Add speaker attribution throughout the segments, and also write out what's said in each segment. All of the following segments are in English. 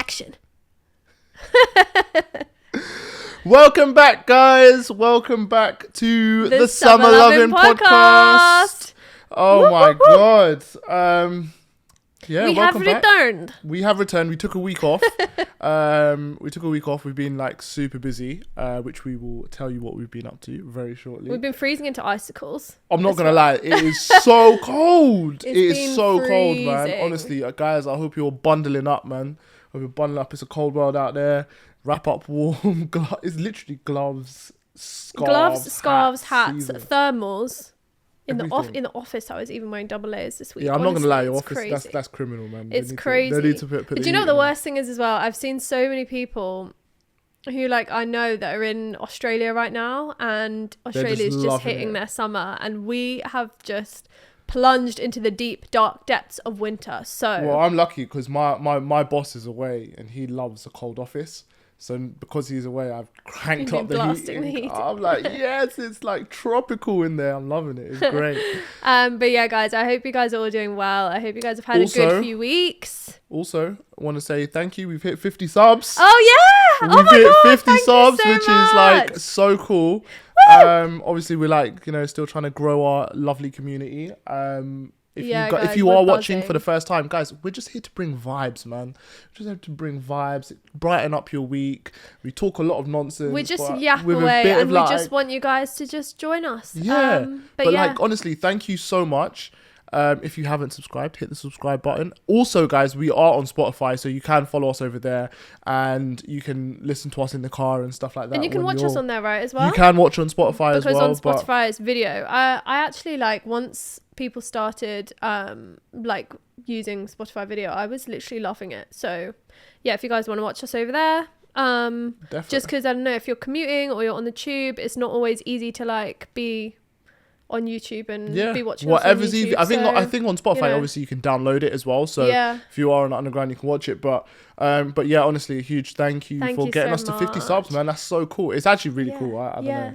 Speaker 1: Action.
Speaker 2: Welcome back, guys. Welcome back to the Summer Loving Podcast. Oh
Speaker 1: Woo,
Speaker 2: my
Speaker 1: woo, woo.
Speaker 2: God. Yeah,
Speaker 1: We have
Speaker 2: welcome back.
Speaker 1: returned.
Speaker 2: We have returned. We took a week off. We've been like super busy, which we will tell you what we've been up to very shortly.
Speaker 1: We've been freezing into icicles.
Speaker 2: I'm not gonna lie, it is so cold. It is
Speaker 1: been
Speaker 2: so cold, man.
Speaker 1: freezing.
Speaker 2: Honestly, guys, I hope you're bundling up, man. Hope you're bundling up. It's a cold world out there. Wrap up warm. It's literally gloves,
Speaker 1: scarves, hats,
Speaker 2: season.
Speaker 1: thermals. In the
Speaker 2: Everything.
Speaker 1: office, I was even wearing double layers this week.
Speaker 2: Yeah, I'm not gonna lie, your
Speaker 1: it's
Speaker 2: office
Speaker 1: crazy.
Speaker 2: that's criminal, man.
Speaker 1: It's crazy.
Speaker 2: They need to put
Speaker 1: But do you know what the worst thing is as well? I've seen so many people who I know that are in Australia right now, and Australia's just hitting their summer, and we have just plunged into the deep, dark depths of winter. So
Speaker 2: Well, I'm lucky because my boss is away and he loves a cold office. So because he's away, I've cranked up the heat. I'm like, yes, it's like tropical in there. I'm loving it. It's great.
Speaker 1: But yeah, guys, I hope you guys are all doing well. I hope you guys have had a good few weeks.
Speaker 2: Also, I want to say thank you. We've hit 50 subs.
Speaker 1: Oh yeah!
Speaker 2: We've hit 50
Speaker 1: thank
Speaker 2: subs,
Speaker 1: you so
Speaker 2: which
Speaker 1: much.
Speaker 2: is so cool. Obviously, we're still trying to grow our lovely community. If you are watching for the first time, guys, we're just here to bring vibes, man. We're just here to bring vibes, brighten up your week. We talk a lot of nonsense.
Speaker 1: We just yap away, and we just want you guys to just join us.
Speaker 2: Yeah, but honestly, thank you so much. If you haven't subscribed, hit the subscribe button. Also, guys, we are on Spotify, so you can follow us over there, and you can listen to us in the car and stuff like that.
Speaker 1: And you can watch us on there, right, as well?
Speaker 2: You can watch on Spotify as well.
Speaker 1: Because on Spotify it's video. I actually once people started using Spotify video, I was literally loving it. So yeah, if you guys want to watch us over there,
Speaker 2: Definitely.
Speaker 1: just because I don't know, if you're commuting or you're on the tube, it's not always easy to be on YouTube and be watching
Speaker 2: whatever's
Speaker 1: us on YouTube.
Speaker 2: easy. I think on Spotify obviously you can download it as well, so if you are on Underground you can watch it, but yeah, honestly, a huge thank you for getting us to 50 subs, man. That's so cool. It's actually really cool. I don't know.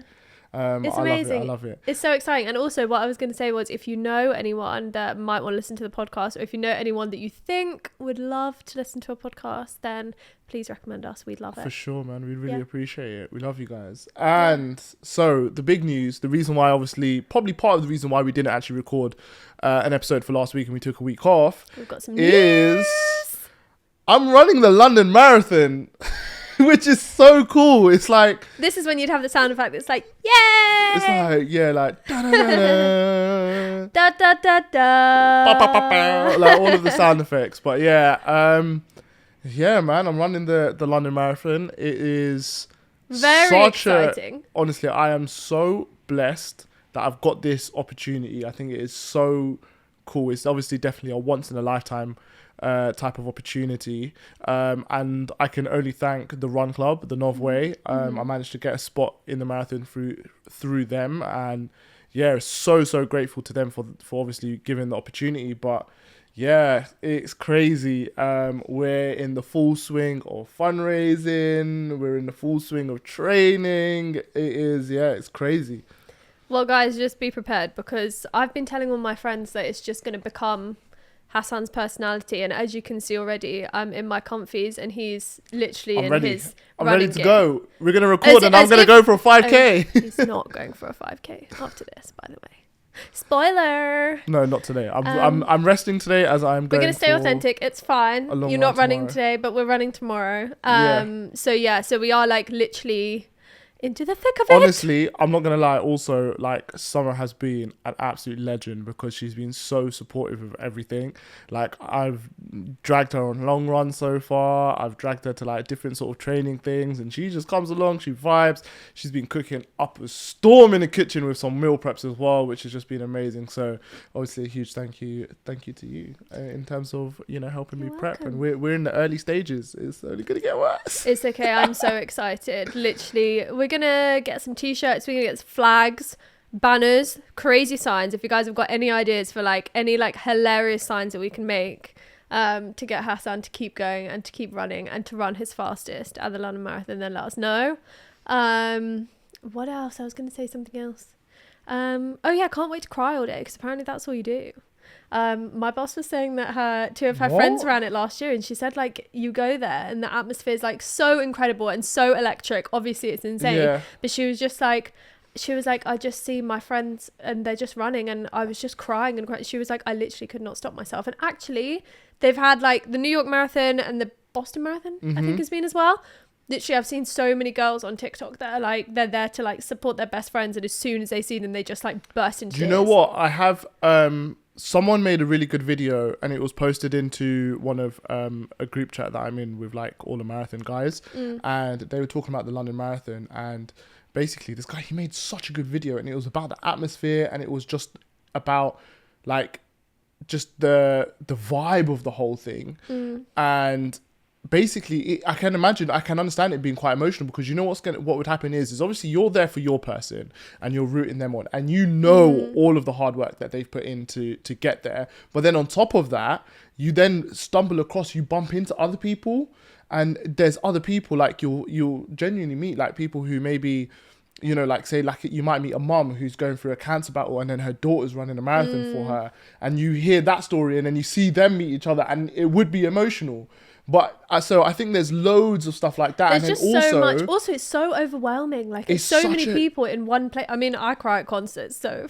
Speaker 1: It's amazing.
Speaker 2: I love it.
Speaker 1: It's so exciting. And also what I was going to say was, if you know anyone that might want to listen to the podcast, or if you know anyone that you think would love to listen to a podcast, then please recommend us. We'd love it.
Speaker 2: For sure, man. We'd really appreciate it. We love you guys. And so the big news, the reason why, probably part of the reason why we didn't actually record an episode for last week and we took a week off,
Speaker 1: we've got some
Speaker 2: is
Speaker 1: news.
Speaker 2: I'm running the London Marathon. Which is so cool. It's like,
Speaker 1: this is when you'd have the sound effect that's like, yay!
Speaker 2: It's like da da da
Speaker 1: da da da da,
Speaker 2: like all of the sound effects. But yeah, man, I'm running the London Marathon. It is
Speaker 1: very exciting.
Speaker 2: Honestly, I am so blessed that I've got this opportunity. I think it is so cool. It's obviously definitely a once in a lifetime type of opportunity, and I can only thank the Run Club, the Northway. I managed to get a spot in the marathon through them, and yeah, so grateful to them for obviously giving the opportunity. But yeah, it's crazy. We're in the full swing of fundraising, we're in the full swing of training. It's crazy.
Speaker 1: Well, guys, just be prepared, because I've been telling all my friends that it's just going to become Hassan's personality, and as you can see already, I'm in my comfies and he's literally
Speaker 2: I'm ready to
Speaker 1: game.
Speaker 2: go. We're going to record and I'm going to go for a 5k.
Speaker 1: He's not going for a 5k after this, by the way. Spoiler.
Speaker 2: No, not today. I'm resting today, as I'm going.
Speaker 1: We're going to stay authentic. It's fine. You're not running today, but we're running tomorrow. So we are literally into the thick of it.
Speaker 2: Honestly, I'm not gonna lie, also Summer has been an absolute legend, because she's been so supportive of everything. I've dragged her on long runs so far, I've dragged her to different sort of training things, and she just comes along, she vibes. She's been cooking up a storm in the kitchen with some meal preps as well, which has just been amazing. So obviously a huge thank you to you in terms of helping me prep. And we're in the early stages. It's only gonna get worse.
Speaker 1: It's okay. I'm so excited. Literally, we're gonna get some t-shirts, we're gonna get some flags, banners, crazy signs. If you guys have got any ideas for any hilarious signs that we can make to get Hassan to keep going and to keep running and to run his fastest at the London Marathon, then let us know. What else? I was gonna say something else. Oh yeah, can't wait to cry all day, because apparently that's all you do. My boss was saying that two of her
Speaker 2: What?
Speaker 1: friends ran it last year, and she said like you go there and the atmosphere is like so incredible and so electric. Obviously, it's insane,
Speaker 2: Yeah.
Speaker 1: but she was like, I just see my friends and they're just running, and I was just crying and crying. She was like, I literally could not stop myself. And actually, they've had like the New York Marathon and the Boston Marathon, I think has been as well. Literally, I've seen so many girls on TikTok that are like, they're there to like support their best friends, and as soon as they see them, they just like burst into
Speaker 2: Do you know what? I have someone made a really good video, and it was posted into one of a group chat that I'm in with like all the marathon guys, and they were talking about the London Marathon, and basically this guy, he made such a good video, and it was about the atmosphere, and it was just about like just the vibe of the whole thing, and basically I can understand it being quite emotional, because you know what would happen is obviously you're there for your person and you're rooting them on, and you know all of the hard work that they've put in to get there, but then on top of that you then stumble across, you bump into other people, and there's other people like you'll genuinely meet like people who maybe, you know, like say like you might meet a mum who's going through a cancer battle, and then her daughter's running a marathon for her, and you hear that story, and then you see them meet each other, and it would be emotional. But so I think there's loads of stuff like that.
Speaker 1: There's
Speaker 2: and
Speaker 1: just
Speaker 2: then also,
Speaker 1: so much. Also, it's so overwhelming. Like, it's so many people in one place. I mean, I cry at concerts, so.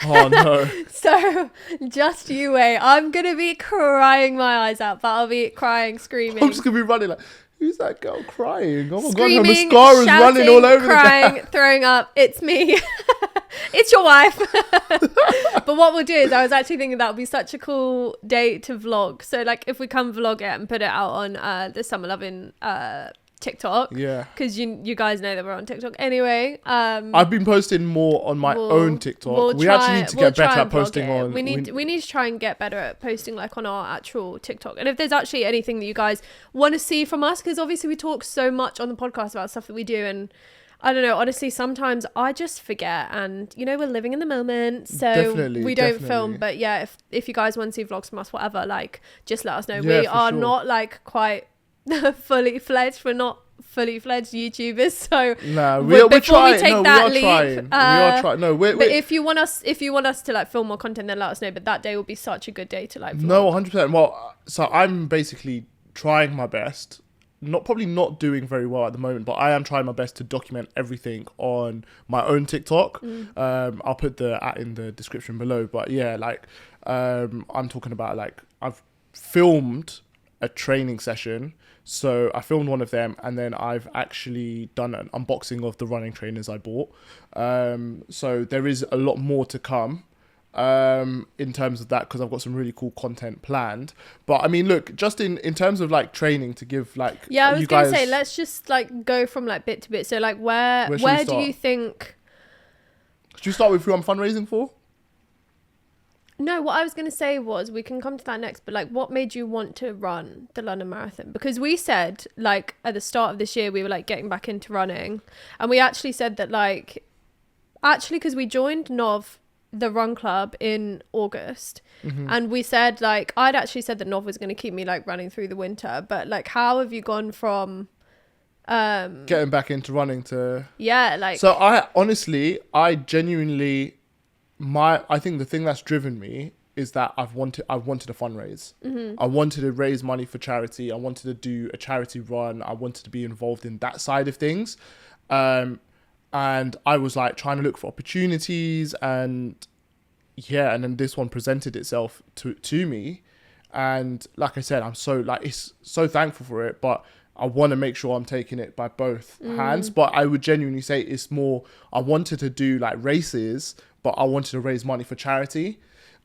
Speaker 2: Oh no.
Speaker 1: So, just you wait. I'm gonna be crying my eyes out, but I'll be crying, screaming.
Speaker 2: I'm just gonna be running like, who's that girl crying? Oh my
Speaker 1: Screaming,
Speaker 2: god, her mascara's
Speaker 1: shouting,
Speaker 2: running all over
Speaker 1: crying,
Speaker 2: the
Speaker 1: throwing up. It's me. It's your wife. But what we'll do is, I was actually thinking that would be such a cool day to vlog. So like if we come vlog it and put it out on the Summer Lovin' TikTok.
Speaker 2: Yeah.
Speaker 1: Because you guys know that we're on TikTok anyway.
Speaker 2: I've been posting more on my own TikTok. We actually need to get better at posting on.
Speaker 1: We need to try and get better at posting like on our actual TikTok. And if there's actually anything that you guys want to see from us, because obviously we talk so much on the podcast about stuff that we do, and I don't know, honestly, sometimes I just forget, and you know, we're living in the moment, so we don't film. But yeah, if you guys want to see vlogs from us, whatever, like just let us know.
Speaker 2: Yeah,
Speaker 1: we are
Speaker 2: sure.
Speaker 1: not like quite fully fledged. We're not fully fledged YouTubers, so
Speaker 2: nah, we're trying.
Speaker 1: We
Speaker 2: are trying. No,
Speaker 1: but if you want us to like film more content, then let us know. But that day will be such a good day to like vlog.
Speaker 2: No, 100%. Well, so I'm basically trying my best. Probably not doing very well at the moment, but I am trying my best to document everything on my own TikTok. I'll put the in the description below. But yeah, like I'm talking about like I've filmed a training session. So I filmed one of them, and then I've actually done an unboxing of the running trainers I bought. So there is a lot more to come in terms of that, because I've got some really cool content planned. But I mean, look, just in terms of like training, to give like,
Speaker 1: yeah, I was gonna say, let's just like go from like bit to bit. So like where do you think,
Speaker 2: should we start with who I'm fundraising for?
Speaker 1: No, what I was going to say was, we can come to that next, but like what made you want to run the London Marathon? Because we said like at the start of this year we were like getting back into running, and we actually said that like because we joined the run club in August, and we said like I'd actually said that Nov was going to keep me like running through the winter, but like how have you gone from
Speaker 2: getting back into running to
Speaker 1: like,
Speaker 2: so I genuinely, I think the thing that's driven me is that I've wanted to fundraise. I wanted to raise money for charity. I wanted to do a charity run. I wanted to be involved in that side of things. And I was like trying to look for opportunities, and yeah, and then this one presented itself to me. And like I said, I'm so thankful for it, but I want to make sure I'm taking it by both hands. But I would genuinely say it's more, I wanted to do like races, but I wanted to raise money for charity.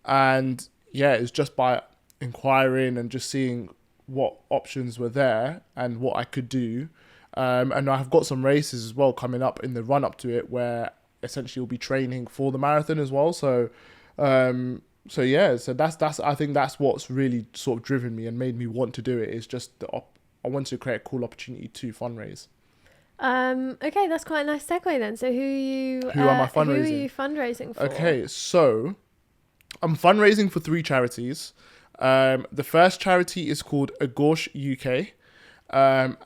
Speaker 2: And yeah, it's just by inquiring and just seeing what options were there and what I could do. And I've got some races as well coming up in the run up to it, where essentially we'll be training for the marathon as well. So that's I think that's what's really sort of driven me and made me want to do it, is just I wanted to create a cool opportunity to fundraise.
Speaker 1: Okay, that's quite a nice segue then. So who
Speaker 2: am I fundraising?
Speaker 1: Who are you fundraising for?
Speaker 2: Okay, so I'm fundraising for 3 charities. The first charity is called Agorsh UK,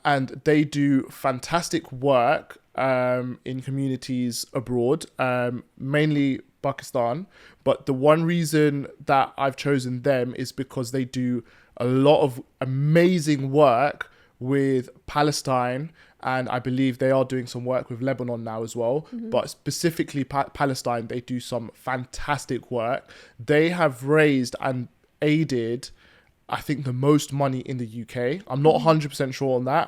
Speaker 2: and they do fantastic work in communities abroad, mainly Pakistan. But the one reason that I've chosen them is because they do a lot of amazing work with Palestine, and I believe they are doing some work with Lebanon now as well. But specifically Palestine, they do some fantastic work. They have raised and aided, I think, the most money in the UK. I'm not 100% sure on that.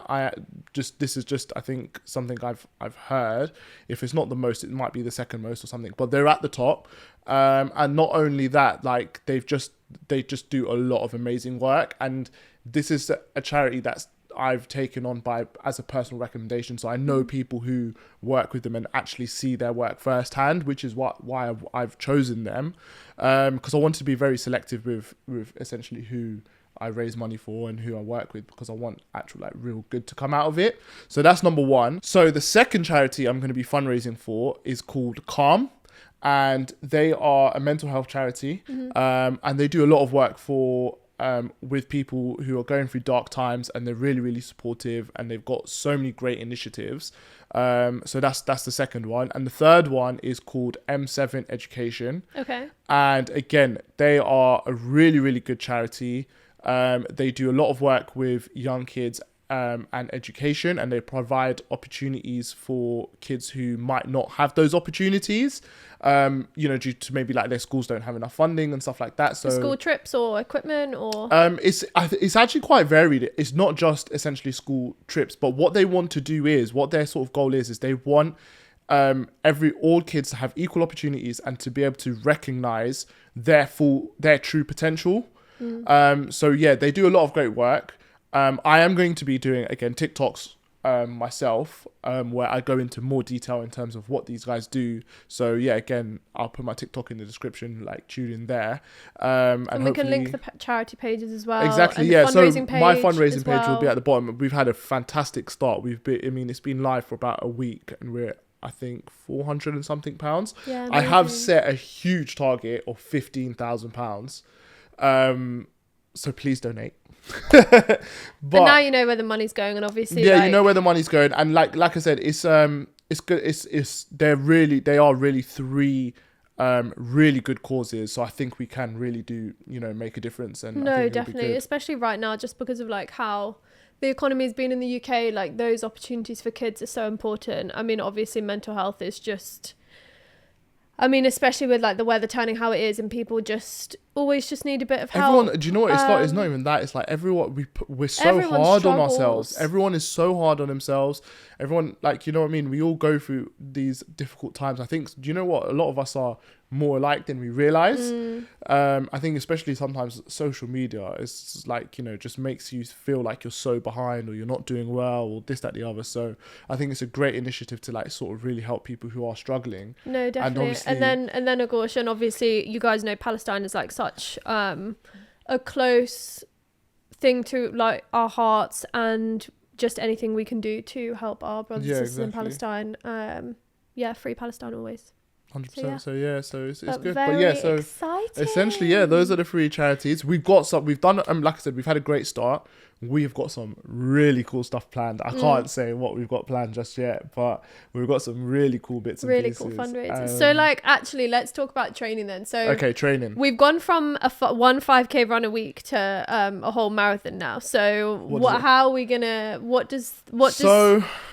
Speaker 2: This is just I think something I've heard. If it's not the most, it might be the second most or something. But they're at the top. And not only that, like they just do a lot of amazing work. And this is a charity that's I've taken on as a personal recommendation. So I know people who work with them and actually see their work firsthand, which is why I've chosen them. Because I want to be very selective with essentially who I raise money for and who I work with, because I want actual like real good to come out of it. So that's number one. So the second charity I'm going to be fundraising for is called Calm. And they are a mental health charity. And they do a lot of work for with people who are going through dark times, and they're really, really supportive, and they've got so many great initiatives. So that's the second one. And the third one is called M7 Education.
Speaker 1: Okay.
Speaker 2: And again, they are a really, really good charity. They do a lot of work with young kids and education, and they provide opportunities for kids who might not have those opportunities, due to maybe like their schools don't have enough funding and stuff like that. So
Speaker 1: school trips or equipment or
Speaker 2: it's actually quite varied. It's not just essentially school trips, but what they want to do is, what their sort of goal is they want all kids to have equal opportunities and to be able to recognize their true potential. So yeah, they do a lot of great work. I am going to be doing, again, TikToks myself, where I go into more detail in terms of what these guys do. So yeah, again, I'll put my TikTok in the description, like tune in there. And
Speaker 1: we can link the charity pages as well.
Speaker 2: Exactly,
Speaker 1: and
Speaker 2: yeah. So my
Speaker 1: page
Speaker 2: fundraising page will be at the bottom. We've had a fantastic start. It's been live for about a week, and we're I think 400 and something pounds.
Speaker 1: Yeah,
Speaker 2: I have set a huge target of £15,000. So please donate.
Speaker 1: But now you know where the money's going, and obviously
Speaker 2: you know where the money's going, and like I said, it's good. They are really three really good causes. So I think we can really do, make a difference. And
Speaker 1: no, definitely, especially right now, just because of like how the economy has been in the UK. Like those opportunities for kids are so important. I mean, obviously mental health is just, especially with like the weather turning how it is, and people always just need a bit of help.
Speaker 2: Everyone, do you know what? It's not even that. It's like everyone, we're so hard on ourselves. Everyone is so hard on themselves. Everyone, like, you know what I mean? We all go through these difficult times. I think, do you know what? A lot of us are more alike than we realize. I think especially sometimes social media is like, just makes you feel like you're so behind, or you're not doing well, or this, that, the other. So I think it's a great initiative to like sort of really help people who are struggling.
Speaker 1: No, definitely. And then of course, and obviously you guys know Palestine is like such a close thing to like our hearts, and just anything we can do to help our brothers and sisters in Palestine. Free Palestine always.
Speaker 2: 100%. So it's good.
Speaker 1: But
Speaker 2: yeah, so
Speaker 1: exciting.
Speaker 2: Essentially, yeah, those are the three charities. We've done, like I said, we've had a great start. We've got some really cool stuff planned. I can't say what we've got planned just yet, but we've got some really cool bits and pieces.
Speaker 1: Really cool fundraisers. So like, actually, let's talk about training then. So
Speaker 2: okay, training.
Speaker 1: We've gone from one 5K run a week to a whole marathon now. So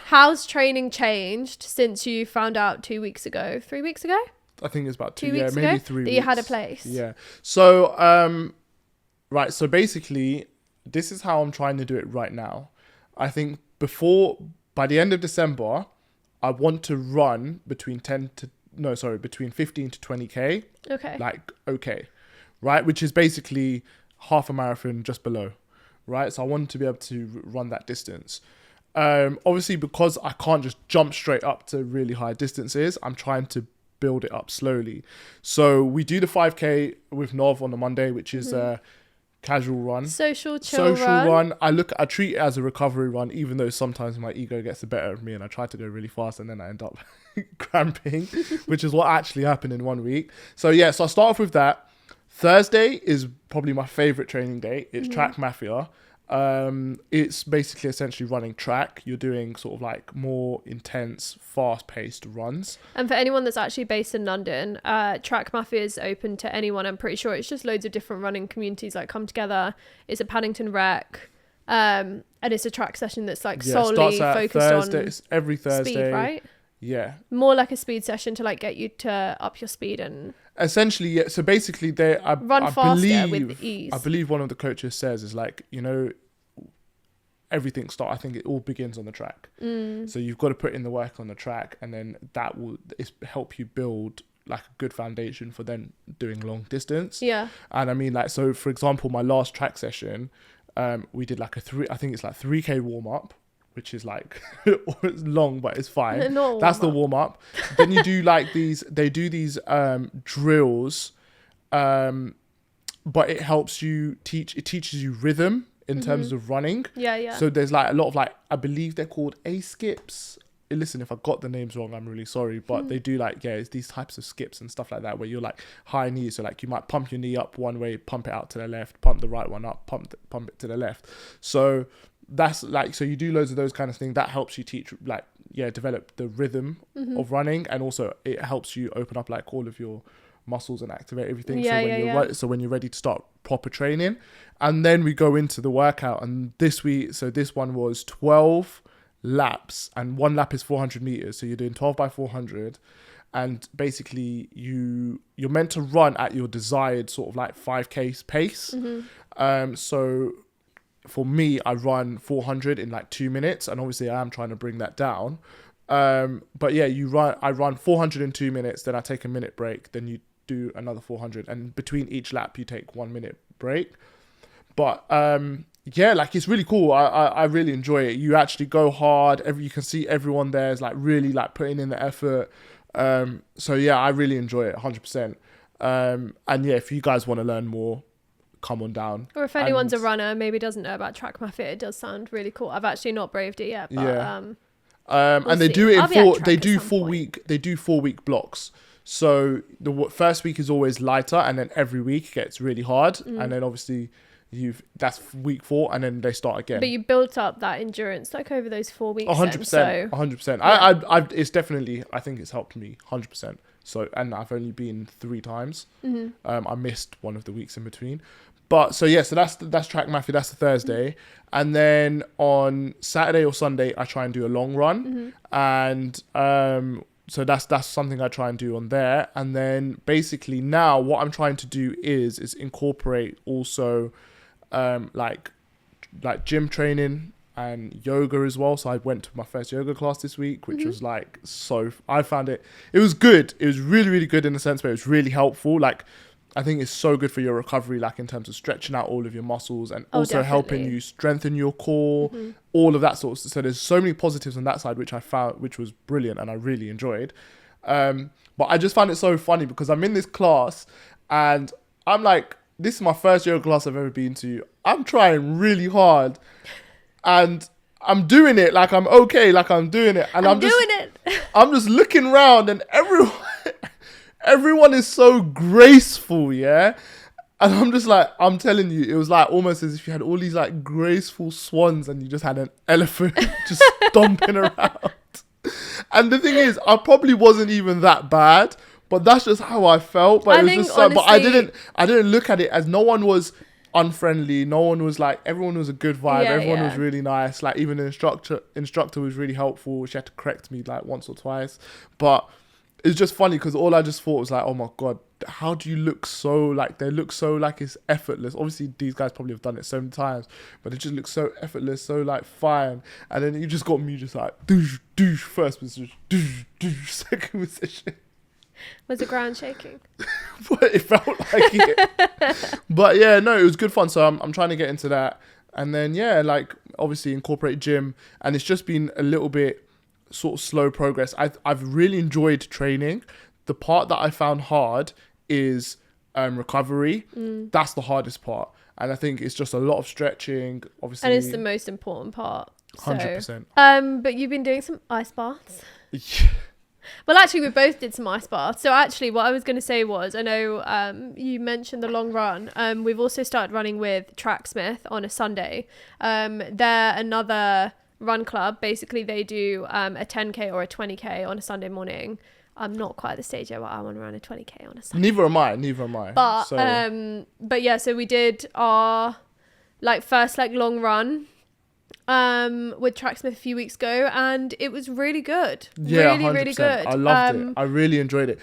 Speaker 1: how's training changed since you found out 2 weeks ago, 3 weeks ago?
Speaker 2: I think it's about 2
Speaker 1: weeks
Speaker 2: maybe
Speaker 1: ago
Speaker 2: 3
Speaker 1: that
Speaker 2: weeks.
Speaker 1: You had a place.
Speaker 2: Yeah. So right. So basically, this is how I'm trying to do it right now. I think by the end of December, I want to run between 15 to 20K. Okay. Right. Which is basically half a marathon just below. Right. So I want to be able to run that distance. Obviously, because I can't just jump straight up to really high distances, I'm trying to build it up slowly. So we do the 5K with Nov on the Monday, which is a casual run, social run. I treat it as a recovery run, even though sometimes my ego gets the better of me and I try to go really fast and then I end up cramping, which is what actually happened in 1 week. So I start off with that. Thursday is probably my favorite training day. It's Track Mafia. It's basically essentially running track. You're doing sort of like more intense, fast-paced runs.
Speaker 1: And for anyone that's actually based in London, Track Mafia is open to anyone. I'm pretty sure it's just loads of different running communities that come together. It's a Paddington Rec, and it's a track session that's like solely focused
Speaker 2: Thursday.
Speaker 1: on
Speaker 2: It's every Thursday,
Speaker 1: speed, right?
Speaker 2: Yeah,
Speaker 1: More like a speed session to like get you to up your speed and
Speaker 2: essentially. Yeah. So basically,
Speaker 1: run faster with ease.
Speaker 2: I believe one of the coaches says is like, everything I think it all begins on the track. So you've got to put in the work on the track, and then that will help you build like a good foundation for then doing long distance.
Speaker 1: Yeah.
Speaker 2: And I mean, like, so for example, my last track session, we did like I think it's like 3K warm up, which is like it's long, but it's fine. That's the warm up. Then you do like they do these drills, but it teaches you rhythm in terms of running.
Speaker 1: Yeah.
Speaker 2: So there's like a lot of like, I believe they're called A skips. Listen, if I got the names wrong, I'm really sorry, but they do like, it's these types of skips and stuff like that where you're like high knees. So like you might pump your knee up one way, pump it out to the left, pump the right one up, pump it to the left. So that's like, so you do loads of those kind of things. That helps you teach like, develop the rhythm of running. And also it helps you open up like all of your muscles and activate everything. So when you're ready to start proper training, and then we go into the workout. And this one was 12 laps, and one lap is 400 meters. So you're doing 12 by 400, and basically you're meant to run at your desired sort of like 5k pace. So for me, I run 400 in like 2 minutes, and obviously I am trying to bring that down. But yeah, I run 400 in 2 minutes, then I take a minute break, then you do another 400, and between each lap you take 1 minute break. But like it's really cool. I really enjoy it. You actually go hard. You can see everyone there is like really like putting in the effort. So yeah, I really enjoy it 100%. And yeah, if you guys want to learn more, come on down.
Speaker 1: Or if anyone's a runner, maybe doesn't know about Track Mafia, it does sound really cool. I've actually not braved it yet, but
Speaker 2: and they do it in they do 4 week blocks. So the first week is always lighter, and then every week gets really hard, and then obviously that's week 4, and then they start again.
Speaker 1: But you built up that endurance like over those 4 weeks.
Speaker 2: 100%. 100%. I it's definitely, I think it's helped me 100%. So, and I've only been 3 times. I missed one of the weeks in between. But so so that's Track Mafia. That's the Thursday, and then on Saturday or Sunday I try and do a long run, and so that's something I try and do on there. And then basically now what I'm trying to do is incorporate also like gym training and yoga as well. So I went to my first yoga class this week, which was like I found it was good. It was really, really good in the sense where it was really helpful. Like I think it's so good for your recovery, like in terms of stretching out all of your muscles, and also helping you strengthen your core, all of that sort of stuff. So there's so many positives on that side, which I found, which was brilliant, and I really enjoyed. But I just found it so funny because I'm in this class and I'm like, this is my first yoga class I've ever been to. I'm trying really hard and I'm doing it like I'm okay, like I'm doing it. And I'm just looking around and everyone is so graceful, yeah? And I'm just like, I'm telling you, it was like almost as if you had all these like graceful swans and you just had an elephant just stomping around. And the thing is, I probably wasn't even that bad, but that's just how I felt. But it was just honestly, but I didn't look at it as, no one was unfriendly, no one was like, everyone was a good vibe, everyone was really nice. Like even the instructor was really helpful. She had to correct me like once or twice, but it's just funny because all I just thought was like, oh my God, how do you look so like, they look so like it's effortless. Obviously these guys probably have done it so many times, but it just looks so effortless, so like fine. And then you just got me just like doosh, doosh, first position, doosh, doosh, second position.
Speaker 1: Was the ground shaking?
Speaker 2: But it felt like it. But yeah, no, it was good fun. So I'm trying to get into that. And then yeah, like obviously incorporate gym, and it's just been a little bit sort of slow progress. I've really enjoyed training. The part that I found hard is recovery. That's the hardest part, and I think it's just a lot of stretching, obviously,
Speaker 1: and it's the most important part.
Speaker 2: 100%.
Speaker 1: But you've been doing some ice baths. Well, actually, we both did some ice baths. So actually, what I was going to say was, I know you mentioned the long run. We've also started running with Tracksmith on a Sunday. They're another run club. Basically, they do a 10K or a 20K on a Sunday morning. I'm not quite at the stage yet where I want to run a 20K on a Sunday.
Speaker 2: Neither am I.
Speaker 1: But yeah, so we did our first long run with Tracksmith a few weeks ago, and it was really good.
Speaker 2: Yeah,
Speaker 1: really
Speaker 2: 100%.
Speaker 1: really good.
Speaker 2: I loved it. I really enjoyed it.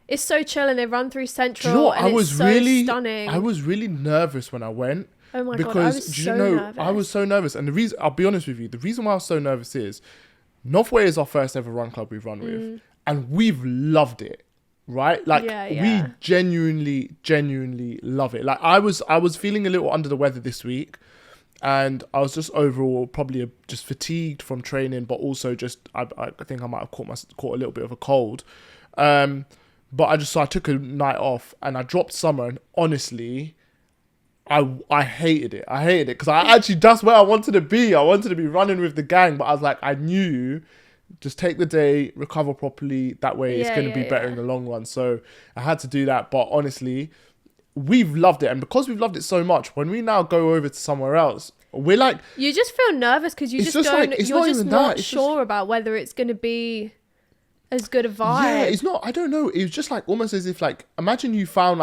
Speaker 1: It's so chill, and they run through Central.
Speaker 2: Do you know what?
Speaker 1: And it's so stunning.
Speaker 2: I was really nervous when I went.
Speaker 1: Oh my
Speaker 2: because,
Speaker 1: god, I was so nervous.
Speaker 2: I was so nervous, and the reason, I'll be honest with you, the reason why I was so nervous is Northway is our first ever run club we've run with, and we've loved it. Right, we genuinely love it. Like I was feeling a little under the weather this week, and I was just overall probably just fatigued from training, but also just I think I might have caught a little bit of a cold. But I took a night off and I dropped summer, and honestly, I hated it. I hated it because that's where I wanted to be. I wanted to be running with the gang, but I was like, I knew, just take the day, recover properly. That way it's going to be better in the long run. So I had to do that. But honestly, we've loved it. And because we've loved it so much, when we now go over to somewhere else, we're like...
Speaker 1: You just feel nervous because you just don't... You're just not sure about whether it's going to be as good a vibe.
Speaker 2: Yeah, it's not... I don't know. It was just almost as if imagine you found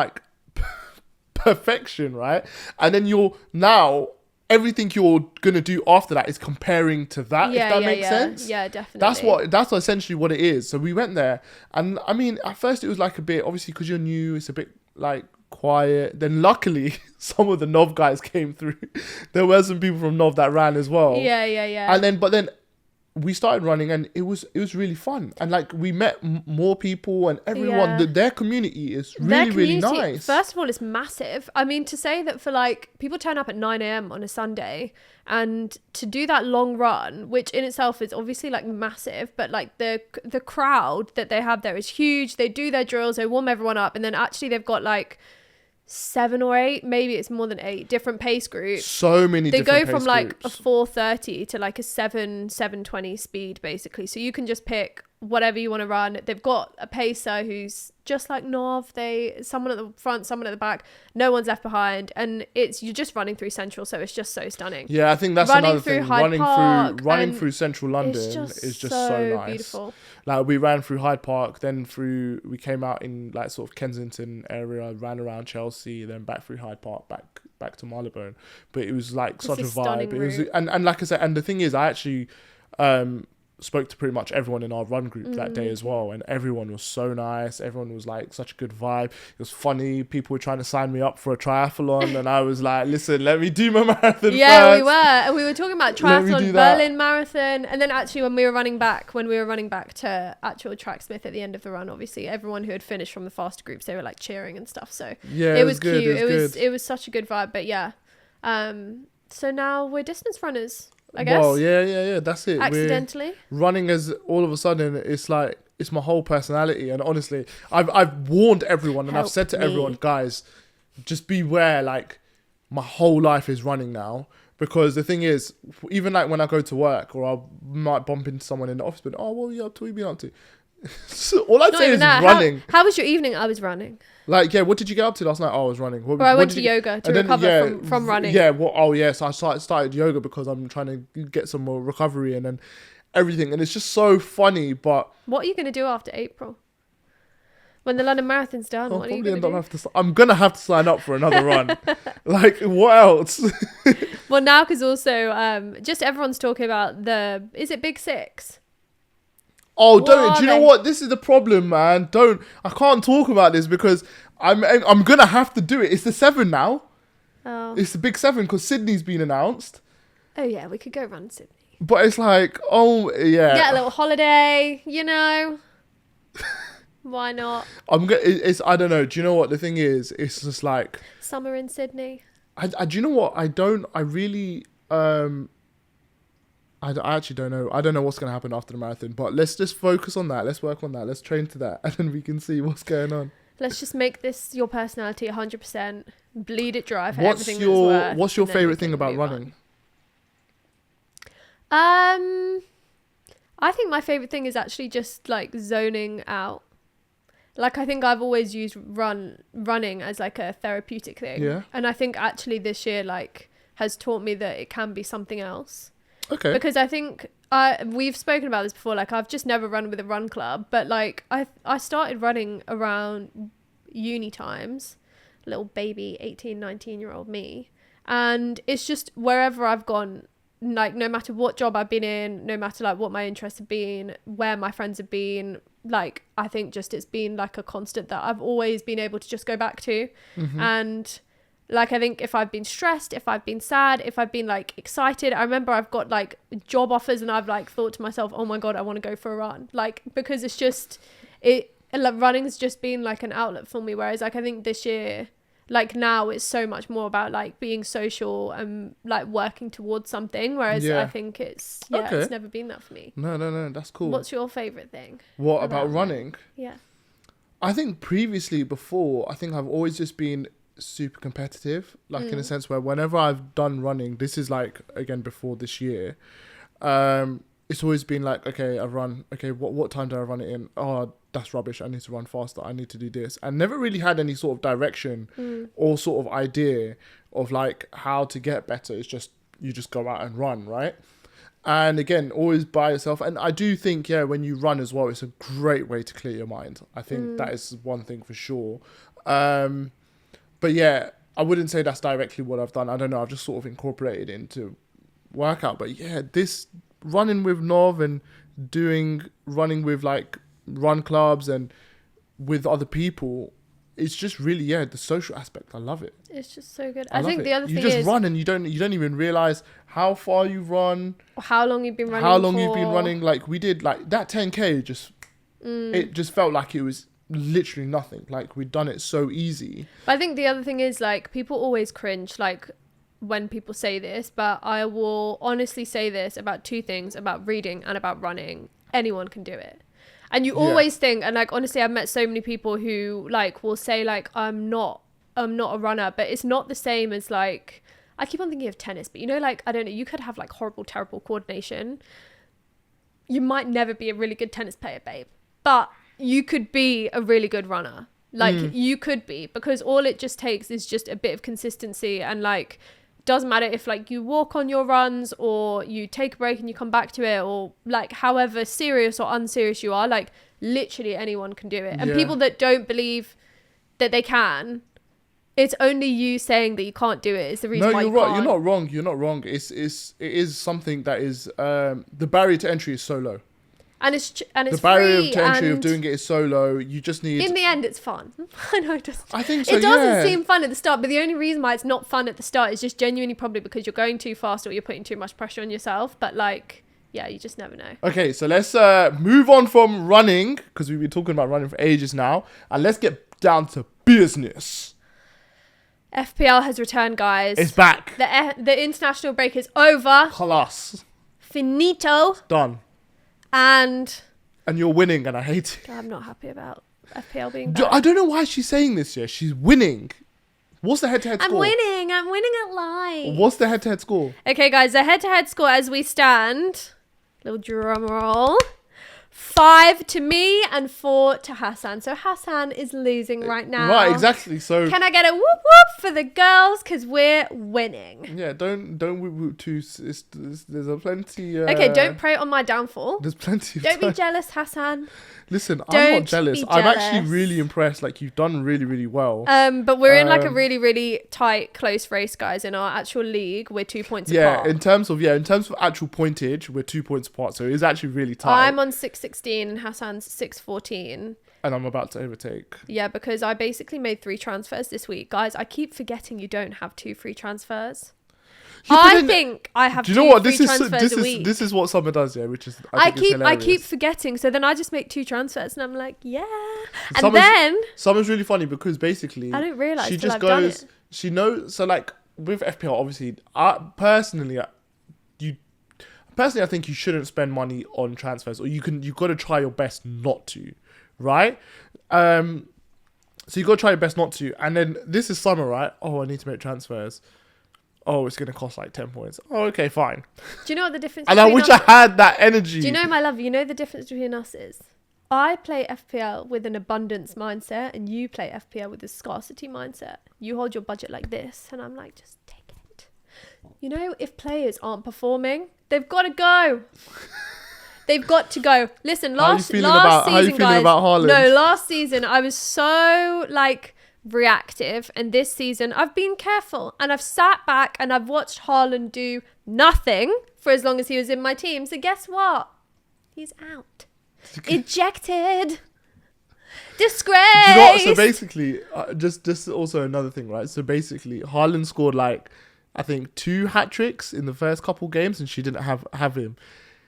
Speaker 2: perfection, right? And then you're now... Everything you're gonna do after that is comparing to that. If that makes sense.
Speaker 1: Yeah, definitely.
Speaker 2: That's essentially what it is. So we went there, and I mean, at first it was a bit, obviously because you're new, it's a bit quiet. Then luckily, some of the Nov guys came through. There were some people from Nov that ran as well.
Speaker 1: Yeah.
Speaker 2: And then we started running, and it was really fun, and we met more people, and everyone. Their community is really nice.
Speaker 1: First of all, it's massive. I mean, to say that for people turn up at 9 a.m. on a Sunday, and to do that long run, which in itself is obviously massive, but the crowd that they have there is huge. They do their drills, they warm everyone up, and then actually they've got 7 or 8, maybe it's more than 8 different pace groups.
Speaker 2: So many
Speaker 1: they
Speaker 2: different
Speaker 1: go from
Speaker 2: groups.
Speaker 1: A 4:30 to a 7:20 speed basically, so you can just pick whatever you want to run. They've got a pacer who's just like Nov. Someone at the front, someone at the back, no one's left behind, and you're just running through Central, so it's just so stunning.
Speaker 2: Yeah, I think that's another thing. Running through Central London is just so nice. Beautiful. We ran through Hyde Park, then we came out in sort of Kensington area, ran around Chelsea, then back through Hyde Park, back to Marylebone. But it was such a vibe. It was, and like I said, and the thing is, I actually spoke to pretty much everyone in our run group that day as well, and everyone was so nice. Everyone was such a good vibe. It was funny. People were trying to sign me up for a triathlon, and I was like, listen, let me do my marathon first.
Speaker 1: We were, and we were talking about triathlon, Berlin Marathon, and then actually when we were running back to actual Tracksmith at the end of the run, obviously everyone who had finished from the faster groups, they were cheering and stuff, so it was cute. It was such a good vibe. But so now we're distance runners, I guess.
Speaker 2: Well, yeah, that's it.
Speaker 1: Accidentally.
Speaker 2: We're running as all of a sudden it's it's my whole personality, and honestly, I've warned everyone, and I've said to everyone, guys, just beware. My whole life is running now, because the thing is, even when I go to work, or I might bump into someone in the office, but what have you been up to? So all I'd say is running.
Speaker 1: How was your evening? I was running.
Speaker 2: What did you get up to last night? I was running.
Speaker 1: I went to yoga to recover from running.
Speaker 2: Yeah, so I started yoga because I'm trying to get some more recovery and then everything. And it's just so funny, but...
Speaker 1: What are you going to do after April? When the London Marathon's done, what are you going to do?
Speaker 2: I'm going to have to sign up for another run. What else?
Speaker 1: Well, now, because also, just everyone's talking about is it Big Six?
Speaker 2: Oh, don't! Do you know what? This is the problem, man. I can't talk about this because I'm gonna have to do it. It's the 7 now.
Speaker 1: Oh.
Speaker 2: It's the Big 7 because Sydney's been announced.
Speaker 1: Oh yeah, we could go run Sydney.
Speaker 2: But it's oh yeah.
Speaker 1: Get a little holiday, Why not?
Speaker 2: I don't know. Do you know what the thing is? It's just
Speaker 1: summer in Sydney.
Speaker 2: Do you know what? I really I actually don't know. I don't know what's going to happen after the marathon, but let's just focus on that. Let's work on that. Let's train to that, and then we can see what's going on.
Speaker 1: Let's just make this your personality 100%. Bleed it dry for
Speaker 2: what's
Speaker 1: everything that's worth.
Speaker 2: What's your favourite thing about running?
Speaker 1: I I think my favorite thing is actually just like zoning out. Like, I think I've always used running as like a therapeutic thing.
Speaker 2: Yeah.
Speaker 1: And I think actually this year like has taught me that it can be something else.
Speaker 2: Okay.
Speaker 1: Because I think we've spoken about this before. Like, I've just never run with a run club, but like I started running around uni times, little baby 18, 19-year-old me. And it's just wherever I've gone, like no matter what job I've been in, no matter like what my interests have been, where my friends have been, like I think just it's been like a constant that I've always been able to just go back to. And like I think if I've been stressed, if I've been sad, if I've been like excited, I remember I've got like job offers and I've like thought to myself, oh my god, I want to go for a run, like because it's just like running's just been like an outlet for me. Whereas like I think this year, like now it's so much more about like being social and like working towards something, whereas I think it's it's never been that for me.
Speaker 2: No, that's cool.
Speaker 1: What's your favorite thing?
Speaker 2: What about running?
Speaker 1: Yeah,
Speaker 2: I think before I think I've always just been super competitive, like in a sense where whenever I've done running, this is like again before this year, it's always been like, okay, I've run, okay, what time do I run it in? Oh, that's rubbish, I need to run faster, I need to do this. And never really had any sort of direction or sort of idea of like how to get better. It's just, you just go out and run, right? And again, always by yourself. And I do think, when you run as well, it's a great way to clear your mind. I think that is one thing for sure. But yeah, I wouldn't say that's directly what I've done. I don't know, I've just sort of incorporated it into workout. But yeah, this running with Nov and running with like run clubs and with other people, it's just really the social aspect. I love it.
Speaker 1: It's just so good. I think the other thing is
Speaker 2: you just run and you don't even realize how far you run,
Speaker 1: how long you've been running,
Speaker 2: like we did like that 10k just it just felt like it was literally nothing, like we'd done it so easy.
Speaker 1: But I think the other thing is like people always cringe like when people say this, but I will honestly say this about two things, about reading and about running. Anyone can do it. And you always think, and like honestly I've met so many people who like will say like I'm not a runner, but it's not the same as like, I keep on thinking of tennis, but you know, like I don't know, you could have like terrible coordination, you might never be a really good tennis player, babe, but you could be a really good runner. Like you could be, because all it just takes is just a bit of consistency. And like doesn't matter if like you walk on your runs or you take a break and you come back to it, or like however serious or unserious you are, like literally anyone can do it. And people that don't believe that they can, it's only you saying that you can't do it is the reason why you can't.
Speaker 2: You're not wrong. You're not wrong. It is something that is the barrier to entry is so low.
Speaker 1: And it's
Speaker 2: the barrier to entry of doing it is so low. You just need.
Speaker 1: In the end, it's fun. I know it doesn't.
Speaker 2: I think so.
Speaker 1: It doesn't seem fun at the start, but the only reason why it's not fun at the start is just genuinely probably because you're going too fast or you're putting too much pressure on yourself. But like, you just never know.
Speaker 2: Okay, so let's move on from running, because we've been talking about running for ages now, and let's get down to business.
Speaker 1: FPL has returned, guys.
Speaker 2: It's back.
Speaker 1: The international break is over.
Speaker 2: Halas.
Speaker 1: Finito.
Speaker 2: Done.
Speaker 1: And
Speaker 2: you're winning, and I hate it.
Speaker 1: I'm not happy about FPL being back.
Speaker 2: I don't know why she's saying this here. She's winning. What's the head-to-head score?
Speaker 1: I'm winning at live.
Speaker 2: What's the head-to-head score?
Speaker 1: Okay, guys, the head-to-head score as we stand, little drum roll, 5 to me and 4 to Hassan. So Hassan is losing right now.
Speaker 2: Right, exactly. So
Speaker 1: can I get a whoop whoop for the girls? Because we're winning.
Speaker 2: Yeah, don't whoop whoop too. There's a plenty.
Speaker 1: Okay, don't pray on my downfall.
Speaker 2: There's plenty.
Speaker 1: Don't be jealous, Hassan.
Speaker 2: Listen, I'm not jealous. I'm actually really impressed. Like, you've done really, really well.
Speaker 1: But we're in like a really, really tight, close race, guys. In our actual league, we're 2 points apart.
Speaker 2: Yeah, in terms of actual pointage, we're 2 points apart. So it's actually really tight.
Speaker 1: I'm on 616 and Hassan's 614.
Speaker 2: And I'm about to overtake.
Speaker 1: Yeah, because I basically made 3 transfers this week. Guys, I keep forgetting you don't have 2 free transfers. Yeah, I think I have. Do you know what? This
Speaker 2: is what Summer does, which is I
Speaker 1: keep forgetting. So then I just make 2 transfers, and I'm like, yeah. And then
Speaker 2: Summer's really funny because basically
Speaker 1: I don't realize
Speaker 2: she just goes. She knows. So like with FPL, obviously, I think you shouldn't spend money on transfers, or you've got to try your best not to, right? So you got to try your best not to, and then this is Summer, right? Oh, I need to make transfers. oh, it's going to cost like 10 points. Oh, okay, fine.
Speaker 1: Do you know what the difference
Speaker 2: And I
Speaker 1: between
Speaker 2: wish I had that energy.
Speaker 1: Do you know, my love, you know the difference between us is? I play FPL with an abundance mindset and you play FPL with a scarcity mindset. You hold your budget like this and I'm like, just take it. You know, if players aren't performing, they've got to go. They've got to go. Listen, last season,
Speaker 2: how you feeling
Speaker 1: guys.
Speaker 2: about Haaland?
Speaker 1: No, last season I was so like reactive, and this season I've been careful and I've sat back and I've watched Haaland do nothing for as long as he was in my team. So guess what? He's out. Ejected. Disgrace.
Speaker 2: Do you know what? So basically, just also another thing, right? So basically, Haaland scored like, I think 2 hat tricks in the first couple games, and she didn't have him.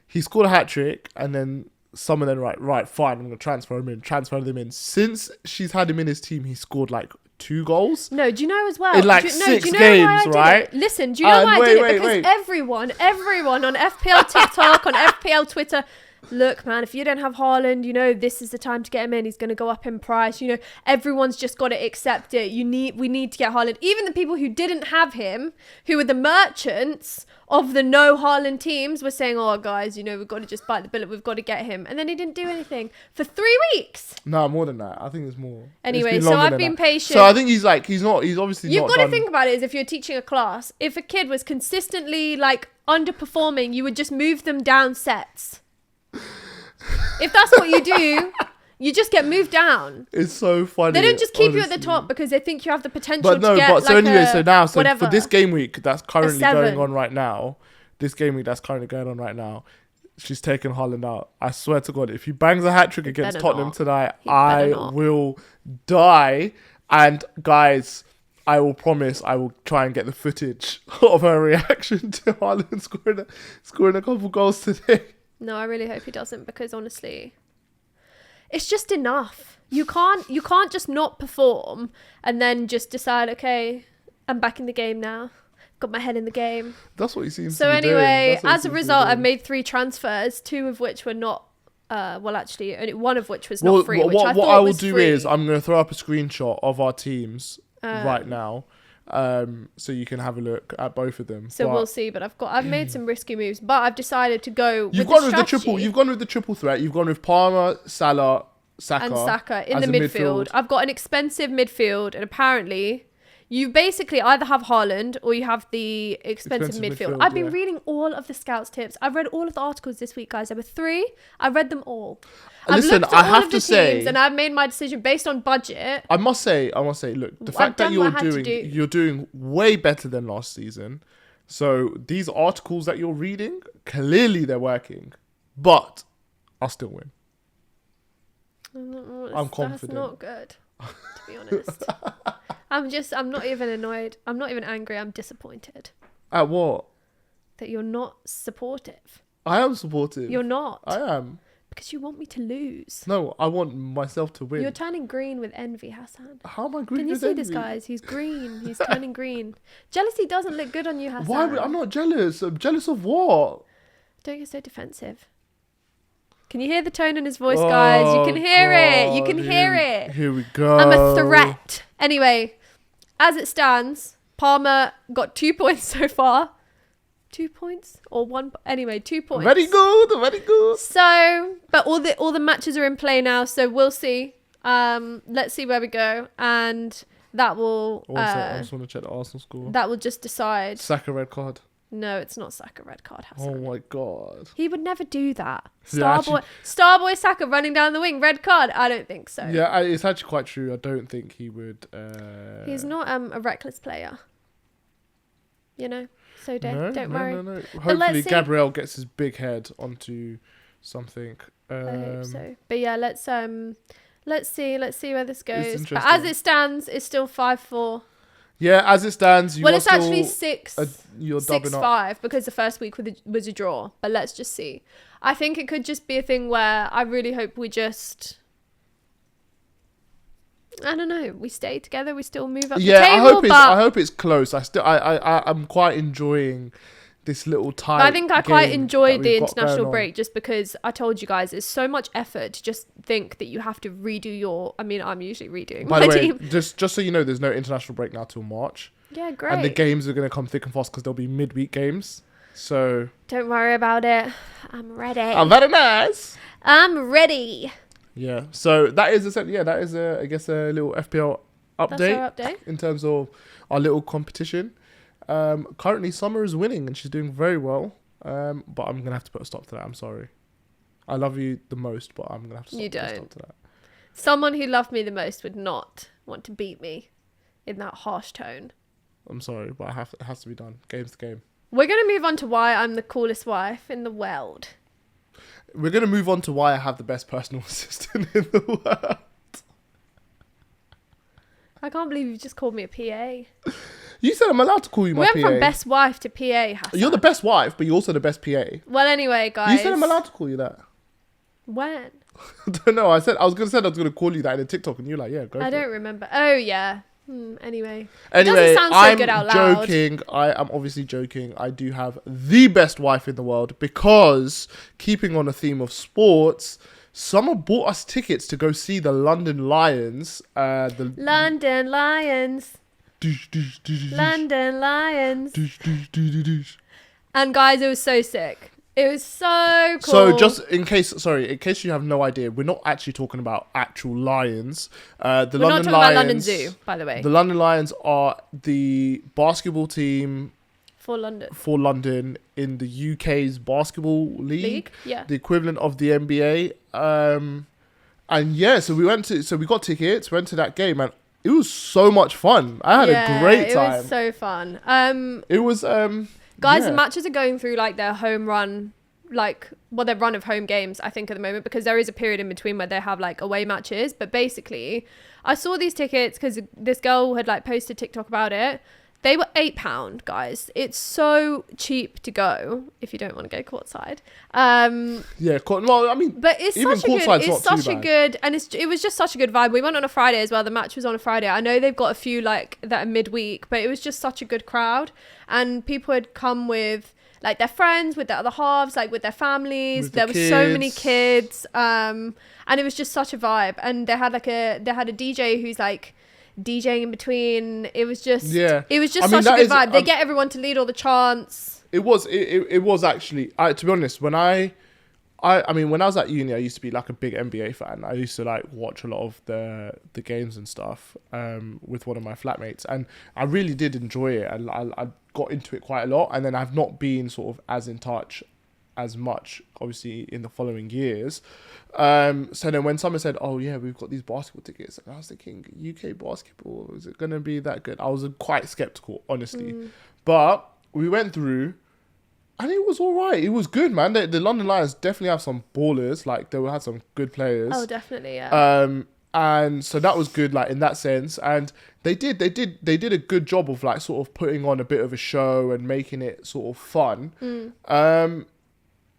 Speaker 2: He scored a hat trick, and then someone then right, fine, I'm gonna transfer them in. Since she's had him in his team, he scored like 2 goals.
Speaker 1: No, do you know as well?
Speaker 2: In like 6 games, right?
Speaker 1: Listen, do you know why I did it? Because everyone on FPL TikTok, on FPL Twitter. Look, man, if you don't have Haaland, you know, this is the time to get him in. He's going to go up in price. You know, everyone's just got to accept it. We need to get Haaland. Even the people who didn't have him, who were the merchants of the no Haaland teams, were saying, oh, guys, you know, we've got to just bite the bullet. We've got to get him. And then he didn't do anything for 3 weeks.
Speaker 2: No, more than that. I think it's more.
Speaker 1: Anyway, so I've been patient.
Speaker 2: So I think he's obviously
Speaker 1: You've
Speaker 2: not
Speaker 1: got
Speaker 2: done.
Speaker 1: to think about it as if you're teaching a class. If a kid was consistently, like, underperforming, you would just move them down sets. If that's what you do, you just get moved down.
Speaker 2: It's so funny.
Speaker 1: They don't just keep you at the top because they think you have the potential to get
Speaker 2: for this game week that's currently going on right now, she's taken Haaland out. I swear to God, if he bangs a hat trick against Tottenham tonight, I will die. And guys, I will promise I will try and get the footage of her reaction to Haaland scoring a couple goals today.
Speaker 1: No, I really hope he doesn't, because honestly, it's just enough. You can't just not perform and then just decide, okay, I'm back in the game now. Got my head in the game.
Speaker 2: That's what he seems
Speaker 1: to be doing. So anyway, as a result, I've made 3 transfers, 2 of which were not, actually, only 1 of which was not free, what I will do
Speaker 2: is I'm going to throw up a screenshot of our teams right now. So you can have a look at both of them.
Speaker 1: So we'll see, but I've made some risky moves, but I've decided to go
Speaker 2: You've gone with the triple threat. You've gone with Palmer, Salah, Saka.
Speaker 1: And Saka in the midfield. I've got an expensive midfield, and apparently you basically either have Haaland or you have the expensive midfield. I've been reading all of the scouts tips. I've read all of the articles this week, guys. There were 3. I read them all.
Speaker 2: Listen, I have to say,
Speaker 1: and I've made my decision based on budget.
Speaker 2: I must say, look, the fact that you're doing way better than last season. So these articles that you're reading, clearly they're working, but I'll still win. I'm confident.
Speaker 1: That's not good, to be honest. I'm not even annoyed. I'm not even angry. I'm disappointed.
Speaker 2: At what?
Speaker 1: That you're not supportive.
Speaker 2: I am supportive.
Speaker 1: You're not.
Speaker 2: I am.
Speaker 1: Because you want me to lose.
Speaker 2: No, I want myself to win.
Speaker 1: You're turning green with envy, Hassan.
Speaker 2: How am I green
Speaker 1: with envy? Can you see this, guys? He's green. He's turning green. Jealousy doesn't look good on you, Hassan.
Speaker 2: Why? I'm not jealous. I'm jealous of what?
Speaker 1: Don't get so defensive. Can you hear the tone in his voice, guys? You can hear it. You can hear it.
Speaker 2: Here we go.
Speaker 1: I'm a threat. Anyway, as it stands, Palmer got 2 points so far. 2 points or 1? Anyway, 2 points.
Speaker 2: Very good.
Speaker 1: So, but all the matches are in play now, so we'll see. Let's see where we go, and that will.
Speaker 2: I just want to check the Arsenal score.
Speaker 1: That will just decide.
Speaker 2: Saka red card.
Speaker 1: No, it's not Saka red card. Hassan.
Speaker 2: Oh my God.
Speaker 1: He would never do that.
Speaker 2: Yeah,
Speaker 1: Starboy Saka running down the wing, red card. I don't think so.
Speaker 2: Yeah, it's actually quite true. I don't think he would.
Speaker 1: He's not a reckless player. You know. So don't worry.
Speaker 2: No. Hopefully Gabriel gets his big head onto something.
Speaker 1: I hope so. But yeah, let's see where this goes. But as it stands, it's still 5-4.
Speaker 2: Yeah, as it stands,
Speaker 1: it's actually 6-5
Speaker 2: up
Speaker 1: because the first week was a draw. But let's just see. I think it could just be a thing where I really hope we just. I don't know. We stay together. We still move up the table.
Speaker 2: I hope it's close. I'm quite enjoying this little time.
Speaker 1: I think I quite enjoyed the international break just because I told you guys it's so much effort to just think that you have to redo your. I mean, I'm usually redoing my team.
Speaker 2: Just so you know, there's no international break now till March.
Speaker 1: Yeah,
Speaker 2: And the
Speaker 1: great.
Speaker 2: games are going to come thick and fast because there'll be midweek games. So
Speaker 1: Don't worry about it. I'm ready.
Speaker 2: I'm very nice.
Speaker 1: I'm ready.
Speaker 2: Yeah. So that is I guess a little FPL
Speaker 1: That's
Speaker 2: update
Speaker 1: our update.
Speaker 2: in terms of our little competition. Currently Summer is winning and she's doing very well. But I'm gonna have to put a stop to that. I'm sorry. I love you the most, but I'm gonna have to
Speaker 1: You
Speaker 2: put a
Speaker 1: don't.
Speaker 2: stop to that.
Speaker 1: Someone who loved me the most would not want to beat me in that harsh tone.
Speaker 2: I'm sorry, but it has to be done. Game's the game.
Speaker 1: We're going to move on to why I'm the coolest wife in the world.
Speaker 2: We're gonna move on to why I have the best personal assistant in the world.
Speaker 1: I can't believe you just called me a PA.
Speaker 2: You said I'm allowed to call you
Speaker 1: We
Speaker 2: my
Speaker 1: went
Speaker 2: PA.
Speaker 1: from best wife to PA, Hassan.
Speaker 2: You're the best wife, but you're also the best PA.
Speaker 1: Well, anyway, guys.
Speaker 2: You said I'm allowed to call you that.
Speaker 1: When?
Speaker 2: I don't know. I was gonna call you that in a TikTok, and you're like, yeah, go.
Speaker 1: I don't remember. Oh, yeah. Anyway.
Speaker 2: Anyway,
Speaker 1: doesn't sound so
Speaker 2: I'm
Speaker 1: good out loud.
Speaker 2: joking. I am obviously joking. I do have the best wife in the world because, keeping on a theme of sports, Summer bought us tickets to go see the London Lions.
Speaker 1: London Lions. London Lions. And guys, it was so sick. It was so cool.
Speaker 2: So just in case you have no idea, we're not actually talking about actual lions.
Speaker 1: We're not talking about London Zoo, by the way.
Speaker 2: The London Lions are the basketball team
Speaker 1: For London.
Speaker 2: for London in the UK's basketball league,
Speaker 1: Yeah.
Speaker 2: the equivalent of the NBA. And yeah, so we got tickets, went to that game, and it was so much fun. I had a great time.
Speaker 1: It was so fun.
Speaker 2: It was
Speaker 1: Guys,
Speaker 2: yeah.
Speaker 1: the matches are going through like their home run, their run of home games, I think, at the moment, because there is a period in between where they have like away matches. But basically, I saw these tickets because this girl had like posted TikTok about it. They were £8, guys. It's so cheap to go if you don't want to go courtside.
Speaker 2: Yeah, well, I mean,
Speaker 1: But it's
Speaker 2: even
Speaker 1: such a good,
Speaker 2: courtside's
Speaker 1: it's
Speaker 2: not too
Speaker 1: such a
Speaker 2: bad.
Speaker 1: good, and it was just such a good vibe. We went on a Friday as well. The match was on a Friday. I know they've got a few like that are midweek, but it was just such a good crowd, and people had come with like their friends, with their other halves, like with their families.
Speaker 2: With the
Speaker 1: There were so many
Speaker 2: kids.
Speaker 1: kids, and it was just such a vibe. And they had a DJ who's like DJing in between. It was just
Speaker 2: Yeah.
Speaker 1: it was just
Speaker 2: I mean,
Speaker 1: such a
Speaker 2: that
Speaker 1: good
Speaker 2: is-
Speaker 1: vibe. They get everyone to lead all the chants.
Speaker 2: It was actually. To be honest, when I mean, when I was at uni, I used to be like a big NBA fan. I used to like watch a lot of the games and stuff with one of my flatmates, and I really did enjoy it. I got into it quite a lot, and then I've not been sort of as in touch as much, obviously, in the following years. So then when someone said, "Oh yeah, we've got these basketball tickets," and I was thinking, UK basketball, is it gonna be that good? I was quite skeptical, honestly, but we went through. And it was all right. It was good, man. The London Lions definitely have some ballers. Like, they had some good players.
Speaker 1: Oh, definitely, yeah.
Speaker 2: And so that was good, like, in that sense. And they did a good job of, like, sort of putting on a bit of a show and making it sort of fun.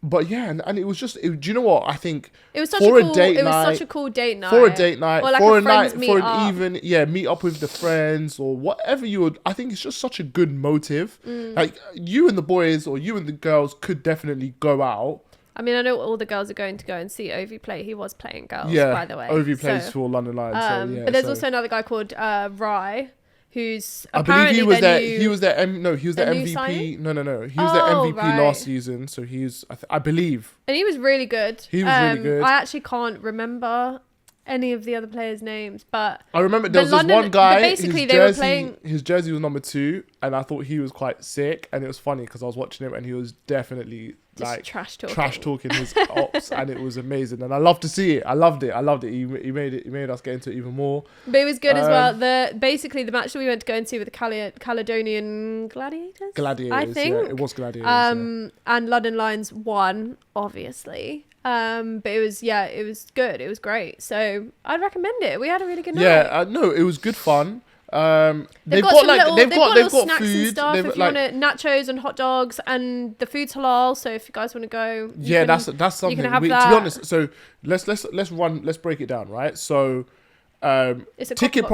Speaker 2: But yeah, and it was just. Do you know what I think?
Speaker 1: It was such
Speaker 2: for
Speaker 1: a cool.
Speaker 2: date
Speaker 1: It was
Speaker 2: night,
Speaker 1: such a cool date night.
Speaker 2: for a date night,
Speaker 1: Or like
Speaker 2: for
Speaker 1: a
Speaker 2: a night,
Speaker 1: friends
Speaker 2: for
Speaker 1: meet up.
Speaker 2: an even, meet up with the friends or whatever you would. I think it's just such a good motive. Like, you and the boys or you and the girls could definitely go out.
Speaker 1: I mean, I know all the girls are going to go and see Ovi play. He was playing girls,
Speaker 2: Yeah,
Speaker 1: by the way.
Speaker 2: Ovi plays
Speaker 1: So,
Speaker 2: for London Lions. So, yeah,
Speaker 1: but there's
Speaker 2: so.
Speaker 1: also another guy called Rye, who's
Speaker 2: I believe
Speaker 1: apparently
Speaker 2: he was
Speaker 1: their
Speaker 2: there.
Speaker 1: new-
Speaker 2: He was their he was their
Speaker 1: their new
Speaker 2: MVP.
Speaker 1: signing?
Speaker 2: No. He was their
Speaker 1: Oh,
Speaker 2: MVP
Speaker 1: right.
Speaker 2: last season. So he's I believe.
Speaker 1: and he was really good.
Speaker 2: He was really good.
Speaker 1: I actually can't remember any of the other players' names, but
Speaker 2: I remember there was
Speaker 1: London-
Speaker 2: this one guy.
Speaker 1: but basically
Speaker 2: his
Speaker 1: they were
Speaker 2: jersey,
Speaker 1: playing-
Speaker 2: His jersey was number 2, and I thought he was quite sick. And it was funny because I was watching him, and he was definitely
Speaker 1: just
Speaker 2: like
Speaker 1: trash
Speaker 2: talking his ops, and it was amazing. And I loved to see it. I loved it. He made us get into it even more.
Speaker 1: But it was good as well. The match that we went to go and see with the Caledonian Gladiators.
Speaker 2: Gladiators.
Speaker 1: I think.
Speaker 2: Yeah, it was Gladiators. Yeah.
Speaker 1: And London Lions won, obviously. But it was good. It was great. So I'd recommend it. We had a really good night.
Speaker 2: Yeah, no, it was good fun.
Speaker 1: They've got little
Speaker 2: got
Speaker 1: snacks
Speaker 2: food.
Speaker 1: and stuff.
Speaker 2: They've
Speaker 1: If you
Speaker 2: like,
Speaker 1: want nachos and hot dogs, and the food's halal. So if you guys want to go,
Speaker 2: yeah, that's something.
Speaker 1: can have
Speaker 2: To
Speaker 1: that.
Speaker 2: be honest, so let's break it down, right? So,
Speaker 1: It's a
Speaker 2: ticket
Speaker 1: Cockbox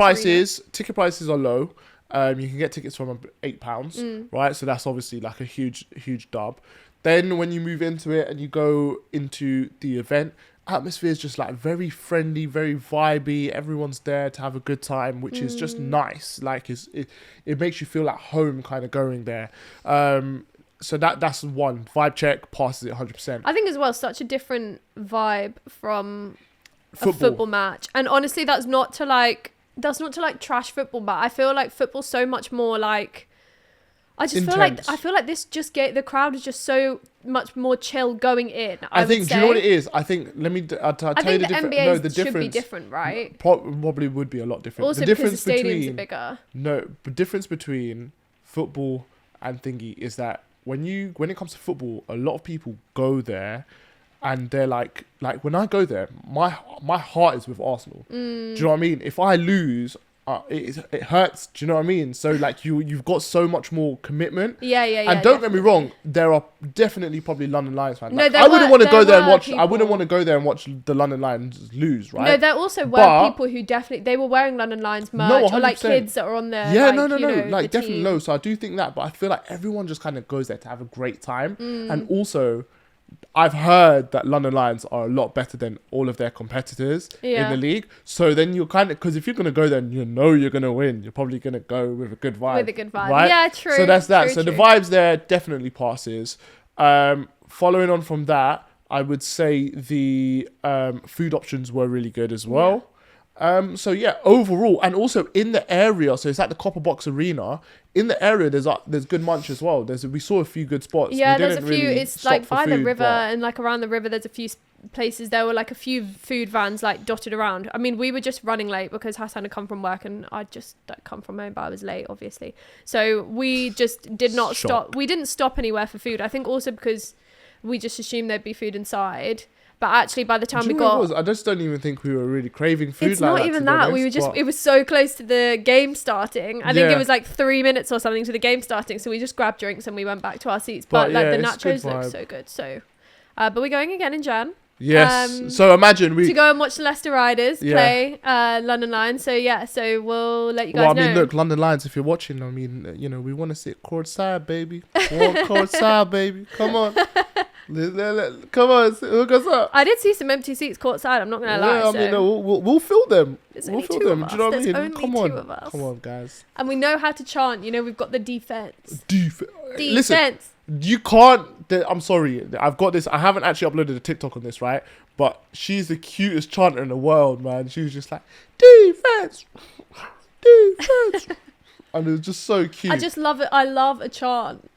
Speaker 2: prices are low. You can get tickets from £8, right? So that's obviously like a huge dub. Then when you move into it and you go into the event, atmosphere is just like very friendly, very vibey. Everyone's there to have a good time, which is just nice. Like it makes you feel at home kind of going there. So that's one vibe check, passes it 100%.
Speaker 1: I think as well, such a different vibe from a football match. And honestly, that's not to like trash football, but I feel like football's so much more like, I feel like this just the crowd is just so much more chill going in. I think,
Speaker 2: do you know what it is? I think, I'll tell you the difference. No, the difference
Speaker 1: should be different, right?
Speaker 2: Probably would be a lot different.
Speaker 1: Also,
Speaker 2: the
Speaker 1: because
Speaker 2: difference
Speaker 1: the stadiums
Speaker 2: between,
Speaker 1: are bigger.
Speaker 2: No, the difference between football and thingy is that when it comes to football, a lot of people go there and they're like when I go there, my heart is with Arsenal. Do you know what I mean? If I lose, it hurts. Do you know what I mean? So like you've got so much more commitment.
Speaker 1: Yeah.
Speaker 2: And don't get me wrong, there are definitely probably London Lions fans. Like,
Speaker 1: No,
Speaker 2: I wouldn't want to go there and watch.
Speaker 1: People.
Speaker 2: I wouldn't want to go there and watch the London Lions lose, right?
Speaker 1: No, there also were people who they were wearing London Lions merch, or like kids that are on there.
Speaker 2: Yeah,
Speaker 1: like,
Speaker 2: no, like definitely low. So I do think that, but I feel like everyone just kind of goes there to have a great time, and also, I've heard that London Lions are a lot better than all of their competitors in the league. So then you're kind of, because if you're going to go there and you know you're going to win, you're probably going to go with a good vibe. Right?
Speaker 1: Yeah, true.
Speaker 2: So that's that.
Speaker 1: True.
Speaker 2: The vibes there definitely passes. Following on from that, I would say the food options were really good as well. So yeah, overall, and also in the area, so it's at the Copper Box Arena. In the area, there's good munch as well. We saw a few good spots.
Speaker 1: Yeah, there's a few. It's like by the river and like around the river. There's a few places. There were like a few food vans like dotted around. I mean, we were just running late because Hassan had come from work and I just come from home, but I was late, obviously. So we just did not stop. We didn't stop anywhere for food. I think also because we just assumed there'd be food inside. But actually, by the time
Speaker 2: I just don't even think we were really craving food.
Speaker 1: It's not even that. We were just. It was so close to the game starting. I think it was like 3 minutes or something to the game starting. So we just grabbed drinks and we went back to our seats. But like the nachos look so good. So, but we're going again in Jan.
Speaker 2: Yes. So imagine to
Speaker 1: go and watch the Leicester Riders play London Lions. So yeah. So we'll let you guys know.
Speaker 2: I mean, look, London Lions. If you're watching, I mean, we want to sit courtside, baby. Courtside, baby. Come on. Come on, hook us up.
Speaker 1: I did see some empty seats courtside. I'm not gonna lie.
Speaker 2: I mean, we'll fill them.
Speaker 1: We'll fill them. Do you know what I mean? Come
Speaker 2: on, guys.
Speaker 1: And we know how to chant. We've got the defense.
Speaker 2: Listen, you can't. I'm sorry. I've got this. I haven't actually uploaded a TikTok on this, right? But she's the cutest chanter in the world, man. She was just like defense, and it was just so cute.
Speaker 1: I just love it. I love a chant.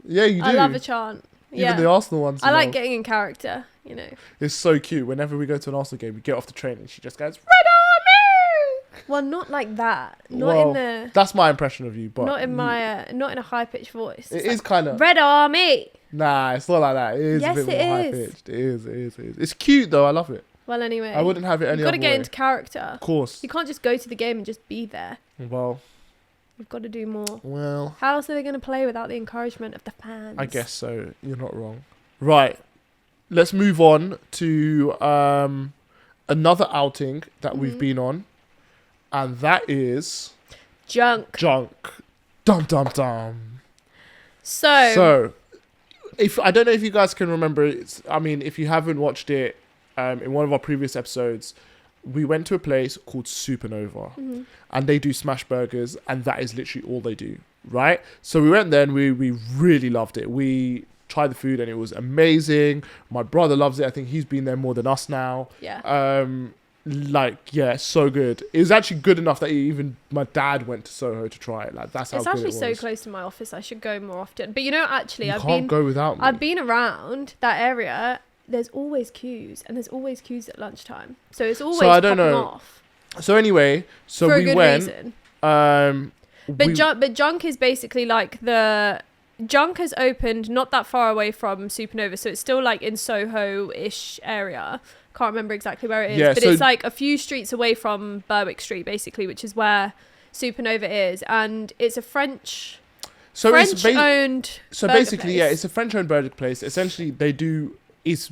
Speaker 2: Yeah, you do.
Speaker 1: I love a chant.
Speaker 2: Even the Arsenal ones.
Speaker 1: I like getting in character,
Speaker 2: It's so cute. Whenever we go to an Arsenal game, we get off the train and she just goes, Red Army!
Speaker 1: Well, not like that. In the...
Speaker 2: That's my impression of you, but...
Speaker 1: Not in a high-pitched voice.
Speaker 2: It is kind of...
Speaker 1: Red Army!
Speaker 2: Nah, it's not like that. It is a bit more high-pitched. It is. It's cute, though. I love it.
Speaker 1: Well, anyway.
Speaker 2: I wouldn't have it any other way.
Speaker 1: You've got to get into character.
Speaker 2: Of course.
Speaker 1: You can't just go to the game and just be there.
Speaker 2: Well...
Speaker 1: We've got to do more.
Speaker 2: Well...
Speaker 1: How else are they going to play without the encouragement of the fans?
Speaker 2: I guess so. You're not wrong. Right, let's move on to another outing that we've been on, and that is
Speaker 1: Junk.
Speaker 2: Dum dum dum.
Speaker 1: So
Speaker 2: if I don't know if you guys can remember, if you haven't watched it, in one of our previous episodes, we went to a place called Supernova, and they do smash burgers, and that is literally all they do, right? So we went there and we really loved it. We tried the food and it was amazing. My brother loves it. I think he's been there more than us now.
Speaker 1: Yeah.
Speaker 2: So good. It was actually good enough that even my dad went to Soho to try it. Like, that's how good it was.
Speaker 1: It's actually so close to my office. I should go more often. But actually,
Speaker 2: you can't go without me.
Speaker 1: I've been around that area. There's always queues, and there's always queues at lunchtime. So it's always popping off.
Speaker 2: So anyway, we went.
Speaker 1: Reason. But Junk is basically like Junk has opened not that far away from Supernova, so it's still like in Soho-ish area. Can't remember exactly where it is, but it's like a few streets away from Berwick Street, basically, which is where Supernova is, and it's a French-owned.
Speaker 2: So basically, it's a French-owned burger place. Essentially, it's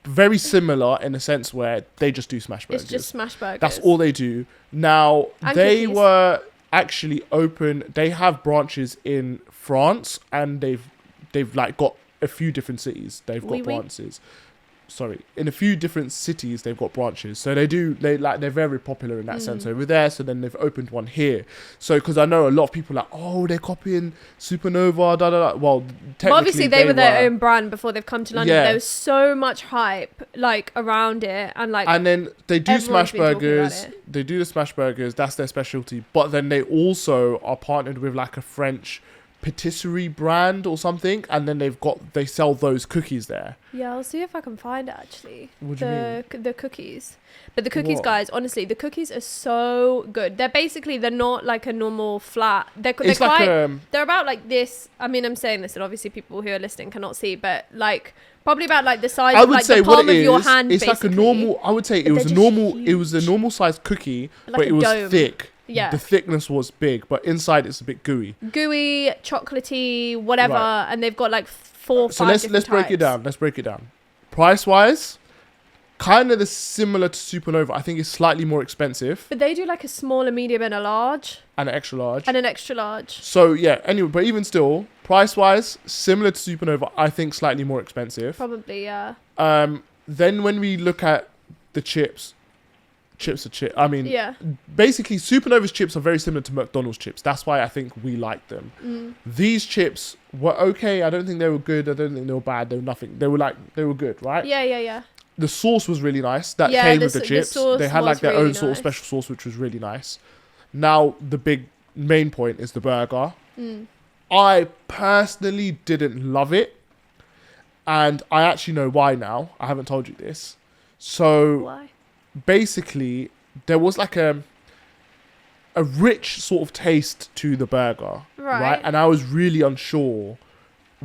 Speaker 2: very similar in a sense where they just do smash burgers.
Speaker 1: It's just smash burgers.
Speaker 2: That's all they do. Now, they were actually open. They have branches in France, and they've like got a few different cities. They've got branches. in a few different cities they've got branches, so they're very popular in that sense over there. So then they've opened one here, so because I know a lot of people are like, oh, they're copying Supernova, well, technically
Speaker 1: obviously they were their own brand before they've come to London.
Speaker 2: Yeah.
Speaker 1: There was so much hype like around it, and
Speaker 2: then they do
Speaker 1: everyone's
Speaker 2: smash
Speaker 1: been talking about
Speaker 2: burgers.
Speaker 1: it.
Speaker 2: They do the smash burgers, that's their specialty, but then they also are partnered with like a French patisserie brand or something, and then they sell those cookies there.
Speaker 1: Yeah, I'll see if I can find it actually.
Speaker 2: What do you mean?
Speaker 1: The cookies. But the cookies,
Speaker 2: What?
Speaker 1: guys, honestly, the cookies are so good. They're not like a normal flat. They're
Speaker 2: It's like
Speaker 1: quite, they're about like this. I mean, I'm saying this and obviously people who are listening cannot see, but like probably about like the size of like the palm of your hand.
Speaker 2: It's
Speaker 1: basically.
Speaker 2: like a normal, I would say it
Speaker 1: But
Speaker 2: was a
Speaker 1: they're
Speaker 2: normal,
Speaker 1: just
Speaker 2: it was a
Speaker 1: huge.
Speaker 2: normal sized cookie,
Speaker 1: Like
Speaker 2: but
Speaker 1: a
Speaker 2: it was
Speaker 1: dome.
Speaker 2: thick.
Speaker 1: Yeah.
Speaker 2: The thickness was big, but inside it's a bit gooey.
Speaker 1: Gooey, chocolatey, whatever,
Speaker 2: Right.
Speaker 1: and they've got like 4 or 5
Speaker 2: So let's
Speaker 1: different
Speaker 2: break it
Speaker 1: types.
Speaker 2: down. Let's break it down. Price wise, kind of similar to Supernova. I think it's slightly more expensive
Speaker 1: But they do like a small, a medium, and a large,
Speaker 2: and an extra large.
Speaker 1: and an extra large.
Speaker 2: So yeah, anyway, but even still, price wise, similar to Supernova, I think slightly more expensive.
Speaker 1: Probably, yeah.
Speaker 2: Then when we look at the chips are chip. I mean,
Speaker 1: Yeah.
Speaker 2: basically Supernova's chips are very similar to McDonald's chips. That's why I think we like them. These chips were okay. I don't think they were good. I don't think they were bad. They were nothing. They were good, right?
Speaker 1: Yeah.
Speaker 2: The sauce was really nice. That
Speaker 1: Yeah,
Speaker 2: came
Speaker 1: the
Speaker 2: with the
Speaker 1: s- the
Speaker 2: chips.
Speaker 1: sauce
Speaker 2: They had
Speaker 1: was
Speaker 2: like their
Speaker 1: really
Speaker 2: own sort of
Speaker 1: nice.
Speaker 2: special sauce, which was really nice. Now the big main point is the burger. I personally didn't love it, and I actually know why now. I haven't told you this. So
Speaker 1: Why?
Speaker 2: basically, there was like a rich sort of taste to the burger,
Speaker 1: Right.
Speaker 2: And I was really unsure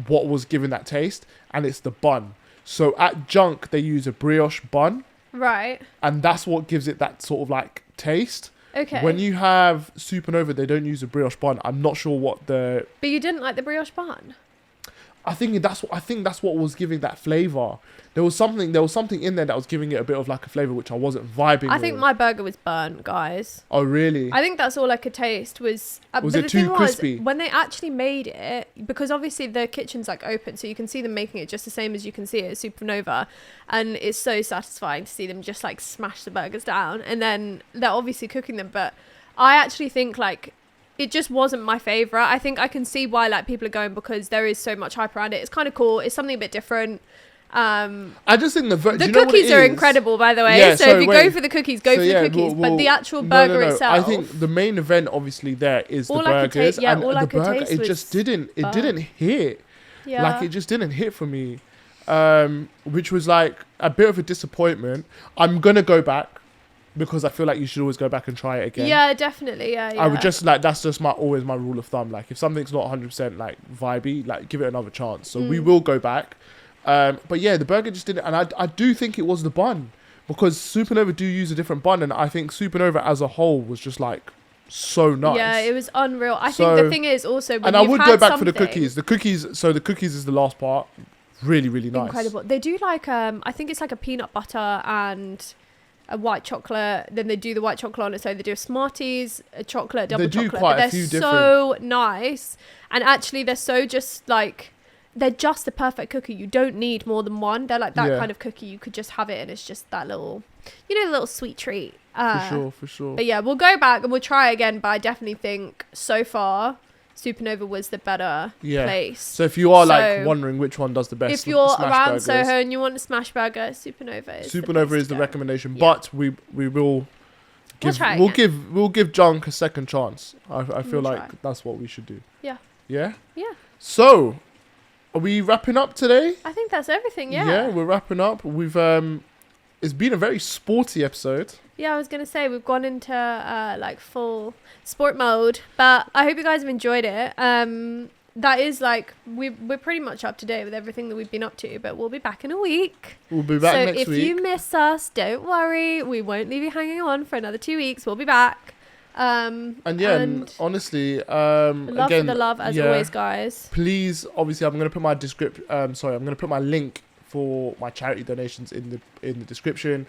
Speaker 2: what was giving that taste, and it's the bun. So at Junk, they use a brioche bun,
Speaker 1: Right.
Speaker 2: and that's what gives it that sort of like taste.
Speaker 1: Okay.
Speaker 2: When you have Supernova, they don't use a brioche bun. I'm not sure what
Speaker 1: But you didn't like the brioche bun?
Speaker 2: I think that's what was giving that flavor. There was something in there that was giving it a bit of like a flavor which I wasn't vibing with.
Speaker 1: I think my burger was burnt, guys.
Speaker 2: Oh really?
Speaker 1: I think that's all I could taste was...
Speaker 2: Was
Speaker 1: but
Speaker 2: it
Speaker 1: the
Speaker 2: too
Speaker 1: thing was,
Speaker 2: crispy?
Speaker 1: when they actually made it, because obviously the kitchen's like open, so you can see them making it just the same as you can see it at Supernova, and it's so satisfying to see them just like smash the burgers down, and then they're obviously cooking them, but I actually think like it just wasn't my favorite. I think I can see why like people are going, because there is so much hype around it. It's kind of cool. It's something a bit different.
Speaker 2: I just think the
Speaker 1: The
Speaker 2: do you know what
Speaker 1: cookies
Speaker 2: it
Speaker 1: are
Speaker 2: is?
Speaker 1: incredible, by the way.
Speaker 2: Yeah,
Speaker 1: so
Speaker 2: so
Speaker 1: if you
Speaker 2: wait.
Speaker 1: go for the cookies, go
Speaker 2: So
Speaker 1: for
Speaker 2: yeah,
Speaker 1: the cookies.
Speaker 2: well,
Speaker 1: but the actual
Speaker 2: no,
Speaker 1: burger
Speaker 2: no.
Speaker 1: itself,
Speaker 2: I think the main event obviously there is the
Speaker 1: All I could
Speaker 2: burgers,
Speaker 1: taste- yeah,
Speaker 2: and
Speaker 1: all I
Speaker 2: the
Speaker 1: could
Speaker 2: burger
Speaker 1: taste
Speaker 2: it
Speaker 1: was
Speaker 2: just didn't
Speaker 1: burnt.
Speaker 2: hit.
Speaker 1: yeah,
Speaker 2: Like it just didn't hit for me, which was like a bit of a disappointment. I'm gonna go back because I feel like you should always go back and try it again.
Speaker 1: yeah, definitely, yeah.
Speaker 2: I would just like that's just always my rule of thumb. Like if something's not 100% like vibey, like give it another chance. So we will go back. But yeah, the burger just didn't, and I do think it was the bun, because Supernova do use a different bun, and I think Supernova as a whole was just like so nice.
Speaker 1: Yeah, it was unreal. I
Speaker 2: So-
Speaker 1: think the thing is also when
Speaker 2: and I
Speaker 1: you've
Speaker 2: would
Speaker 1: had
Speaker 2: go back for the
Speaker 1: something
Speaker 2: cookies. The cookies. So the cookies is the last part. Really, really nice.
Speaker 1: incredible. They do like I think it's like a peanut butter and a white chocolate. Then they do the white chocolate on it. So they do a Smarties, a chocolate, double
Speaker 2: They do
Speaker 1: chocolate.
Speaker 2: quite
Speaker 1: but
Speaker 2: a
Speaker 1: they're
Speaker 2: few
Speaker 1: so nice, and actually they're so just like. They're just the perfect cookie. You don't need more than one. They're like that
Speaker 2: Yeah.
Speaker 1: kind of cookie. You could just have it, and it's just that little, little sweet treat.
Speaker 2: For sure.
Speaker 1: But yeah, we'll go back and we'll try again. But I definitely think so far, Supernova was the better place.
Speaker 2: So if you are like
Speaker 1: So,
Speaker 2: wondering which one does the best,
Speaker 1: if you're
Speaker 2: smash
Speaker 1: around
Speaker 2: burgers,
Speaker 1: Soho and you want a smash burger, Supernova is
Speaker 2: Supernova is the recommendation. But we will give
Speaker 1: try
Speaker 2: we'll give Junk a second chance. I feel
Speaker 1: We'll
Speaker 2: like
Speaker 1: try.
Speaker 2: that's what we should do.
Speaker 1: Yeah.
Speaker 2: Yeah.
Speaker 1: Yeah.
Speaker 2: So, are we wrapping up today?
Speaker 1: I think that's everything. Yeah.
Speaker 2: Yeah, we're wrapping up. We've it's been a very sporty episode.
Speaker 1: Yeah, I was gonna say we've gone into like full sport mode, but I hope you guys have enjoyed it. That is like we're pretty much up to date with everything that we've been up to, but we'll be back in a week.
Speaker 2: We'll be back
Speaker 1: so
Speaker 2: next
Speaker 1: if
Speaker 2: week.
Speaker 1: you miss us, don't worry, we won't leave you hanging on for another 2 weeks. We'll be back.
Speaker 2: And yeah, and honestly,
Speaker 1: love
Speaker 2: again,
Speaker 1: for the love as
Speaker 2: yeah,
Speaker 1: always, guys.
Speaker 2: Please, obviously, I'm gonna put my I'm gonna put my link for my charity donations in the description.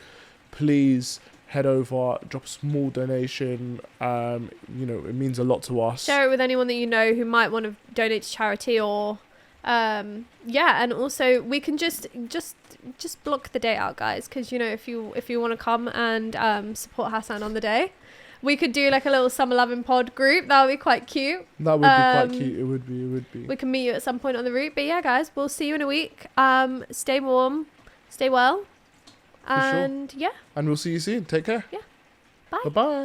Speaker 2: Please head over, drop a small donation. It means a lot to us.
Speaker 1: Share it with anyone that you know who might want to donate to charity, or and also we can just just block the day out, guys, because, you know, if you want to come and support Hassan on the day, we could do like a little summer loving pod group. That would be quite cute.
Speaker 2: That would be quite cute. It would be.
Speaker 1: We can meet you at some point on the route. But yeah, guys, we'll see you in a week. Stay warm, stay well, and
Speaker 2: yeah. And we'll see you soon. Take care.
Speaker 1: Yeah. Bye.
Speaker 2: Bye-bye.